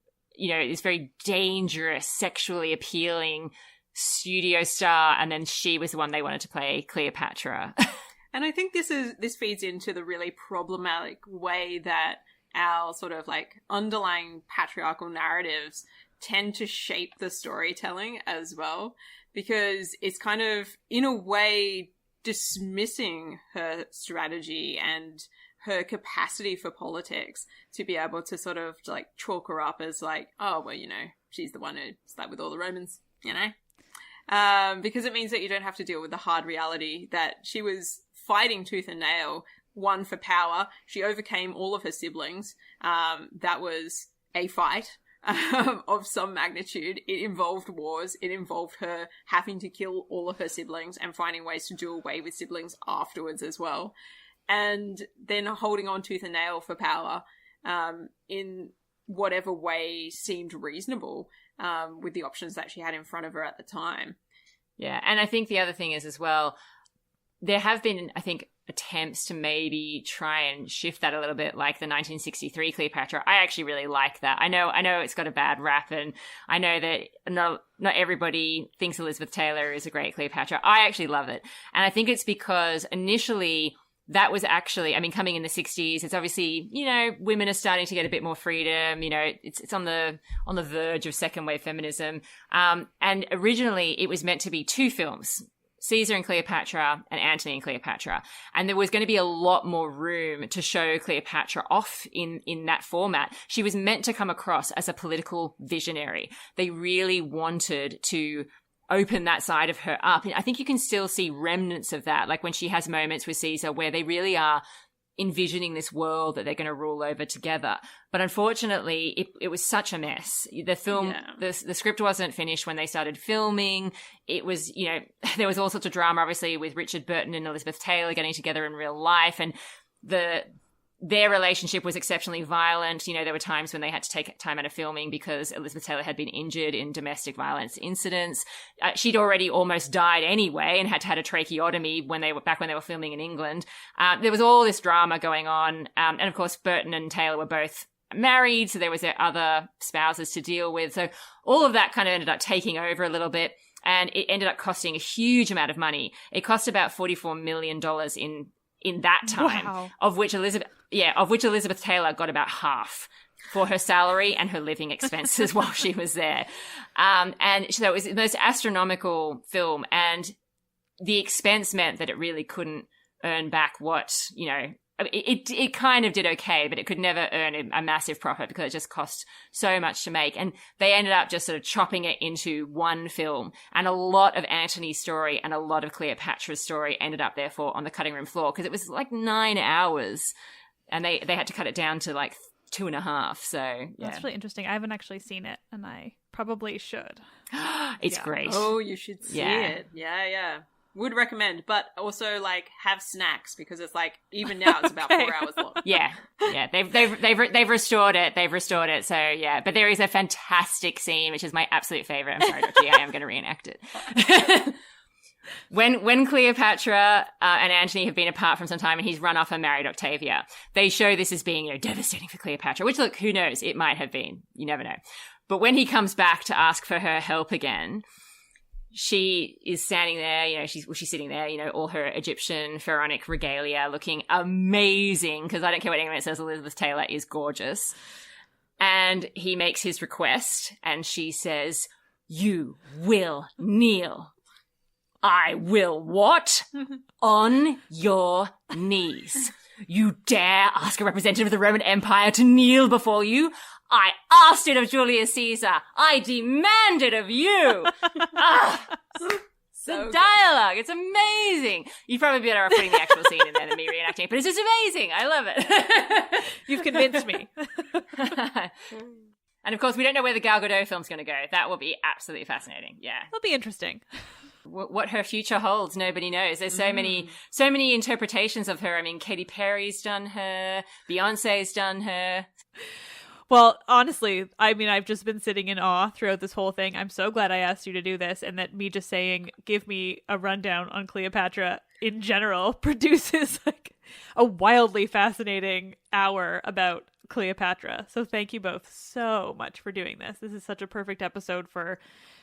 dangerous, sexually appealing studio star, and then she was the one they wanted to play Cleopatra. And I think this feeds into the really problematic way that our sort of like underlying patriarchal narratives tend to shape the storytelling as well, because it's kind of in a way dismissing her strategy and her capacity for politics to be able to sort of like chalk her up as like, oh, well, she's the one who slept with all the Romans, because it means that you don't have to deal with the hard reality that she was fighting tooth and nail. One, for power. She overcame all of her siblings. That was a fight of some magnitude. It involved wars. It involved her having to kill all of her siblings and finding ways to do away with siblings afterwards as well. And then holding on tooth and nail for power in whatever way seemed reasonable with the options that she had in front of her at the time. Yeah, and I think the other thing is as well, there have been, I think, attempts to maybe try and shift that a little bit, like the 1963 Cleopatra. I actually really like that. I know it's got a bad rap, and I know that not everybody thinks Elizabeth Taylor is a great Cleopatra. I actually love it. And I think it's because initially that was actually, coming in the 60s, it's obviously, women are starting to get a bit more freedom. It's on the verge of second wave feminism. And originally it was meant to be two films, Caesar and Cleopatra and Antony and Cleopatra. And there was going to be a lot more room to show Cleopatra off in that format. She was meant to come across as a political visionary. They really wanted to open that side of her up. And I think you can still see remnants of that, like when she has moments with Caesar where they really are envisioning this world that they're going to rule over together. But unfortunately, it was such a mess. The film, the script wasn't finished when they started filming. It was, there was all sorts of drama, obviously, with Richard Burton and Elizabeth Taylor getting together in real life. And their relationship was exceptionally violent. There were times when they had to take time out of filming because Elizabeth Taylor had been injured in domestic violence incidents. She'd already almost died anyway and had a tracheotomy when they were filming in England. There was all this drama going on. And of course, Burton and Taylor were both married, so there was their other spouses to deal with. So all of that kind of ended up taking over a little bit. And it ended up costing a huge amount of money. It cost about $44 million in that time, wow. of which Elizabeth Taylor got about half for her salary and her living expenses while she was there. And so it was the most astronomical film, and the expense meant that it really couldn't earn back what, it kind of did okay, but it could never earn a massive profit because it just cost so much to make. And they ended up just sort of chopping it into one film. And a lot of Antony's story and a lot of Cleopatra's story ended up, therefore, on the cutting room floor because it was like 9 hours. And they had to cut it down to like 2.5. So, yeah. That's really interesting. I haven't actually seen it, and I probably should. It's great. Oh, you should see it. Yeah. Would recommend, but also like have snacks because it's like even now it's about 4 hours long. Yeah. They've restored it. So yeah, but there is a fantastic scene which is my absolute favorite. I'm sorry, Dr. I am going to reenact it. When Cleopatra and Antony have been apart from some time and he's run off and married Octavia, they show this as being, devastating for Cleopatra, which, look, who knows? It might have been. You never know. But when he comes back to ask for her help again, she is standing there, she's sitting there, all her Egyptian pharaonic regalia looking amazing, because I don't care what anyone says, Elizabeth Taylor is gorgeous. And he makes his request and she says, "You will kneel." "I will what?" "On your knees. You dare ask a representative of the Roman Empire to kneel before you? I asked it of Julius Caesar. I demand it of you." So the dialogue, it's amazing. You'd probably be better off putting the actual scene in there than me reenacting it, but it's just amazing. I love it. You've convinced me. And of course, we don't know where the Gal Gadot film's going to go. That will be absolutely fascinating. Yeah. That'll be interesting. What her future holds, nobody knows. There's so many interpretations of her. I mean, Katy Perry's done her, Beyonce's done her. Well, honestly, I mean, I've just been sitting in awe throughout this whole thing. I'm so glad I asked you to do this, and that me just saying, give me a rundown on Cleopatra in general produces like a wildly fascinating hour about Cleopatra. So thank you both so much for doing this. This is such a perfect episode for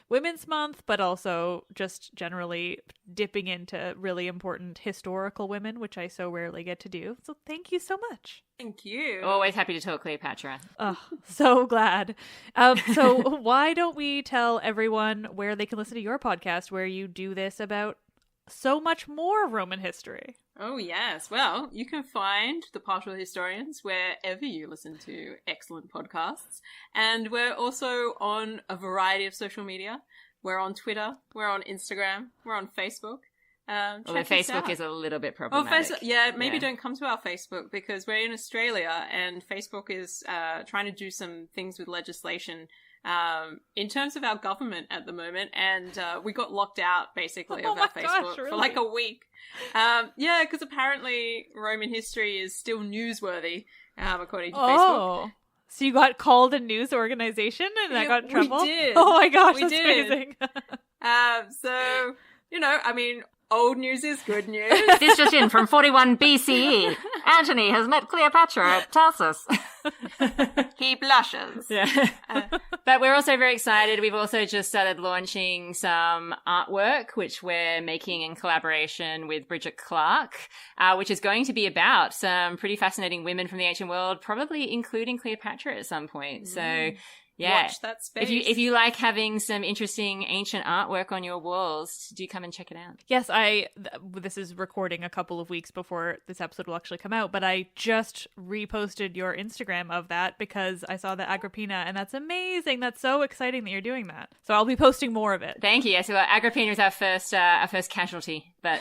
Women's Month, but also just generally dipping into really important historical women, which I so rarely get to do. So thank you so much. Thank you. Always happy to talk Cleopatra. Oh, so glad. So why don't we tell everyone where they can listen to your podcast, where you do this about so much more Roman history? Oh, yes. Well, you can find The Partial Historians wherever you listen to excellent podcasts. And we're also on a variety of social media. We're on Twitter. We're on Instagram. We're on Facebook. Although Facebook is a little bit problematic. Maybe don't come to our Facebook because we're in Australia and Facebook is trying to do some things with legislation in terms of our government at the moment, and we got locked out basically of our Facebook for like a week. Because apparently Roman history is still newsworthy according to Facebook. So you got called a news organization and that got in trouble? We did. Oh my gosh, we that's did. amazing. So, I mean, old news is good news. This just in from 41 BCE. Antony has met Cleopatra at Tarsus. He blushes. Yeah. But we're also very excited. We've also just started launching some artwork, which we're making in collaboration with Bridget Clark, which is going to be about some pretty fascinating women from the ancient world, probably including Cleopatra at some point. So yeah, watch that space. If you like having some interesting ancient artwork on your walls, do come and check it out. Yes, this is recording a couple of weeks before this episode will actually come out, but I just reposted your Instagram of that because I saw the Agrippina, and that's amazing. That's so exciting that you're doing that. So I'll be posting more of it. Thank you. Yes, well, Agrippina is our first casualty, but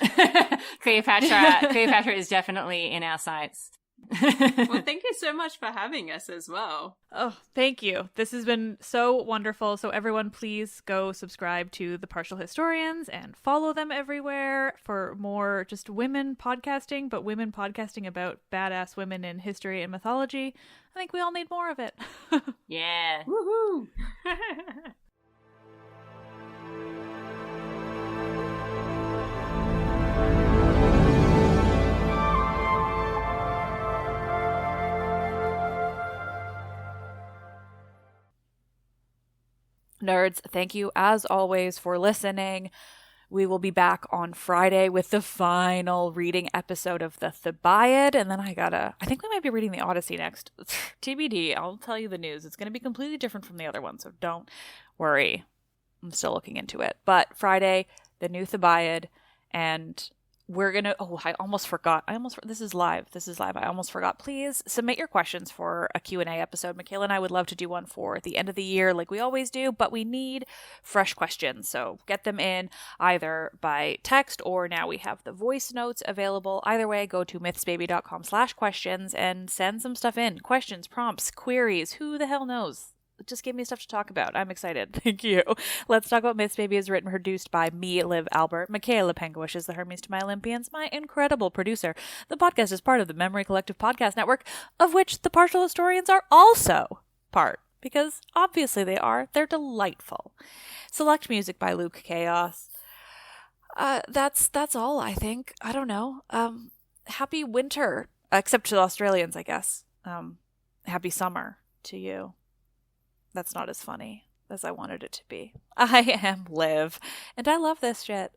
Cleopatra is definitely in our sights. Well, thank you so much for having us as well. Oh, thank you. This has been so wonderful. So everyone, please go subscribe to The Partial Historians and follow them everywhere for more just women podcasting, but women podcasting about badass women in history and mythology. I think we all need more of it. Yeah. Woohoo! Nerds, thank you as always for listening. We will be back on Friday with the final reading episode of the Thebaid, and then I think we might be reading the Odyssey next. TBD, I'll tell you the news. It's going to be completely different from the other one, so don't worry. I'm still looking into it. But Friday, the new Thebaid, and we're going to, I almost forgot. This is live. I almost forgot. Please submit your questions for a Q&A episode. Michaela and I would love to do one for the end of the year like we always do, but we need fresh questions. So get them in either by text or now we have the voice notes available. Either way, go to mythsbaby.com/questions and send some stuff in. Questions, prompts, queries, who the hell knows? just gave me stuff to talk about. I'm excited. Thank you. Let's Talk About Myths Baby is written and produced by me, Liv Albert. Michaela Penguish is the Hermes to my Olympians, my incredible producer. The podcast is part of the Memory Collective podcast network, of which the Partial Historians are also part, because obviously they are. They're delightful. Select music by Luke Chaos. That's all, I think. I don't know. Happy winter, except to the Australians, I guess. Happy summer to you. That's not as funny as I wanted it to be. I am Liv, and I love this shit.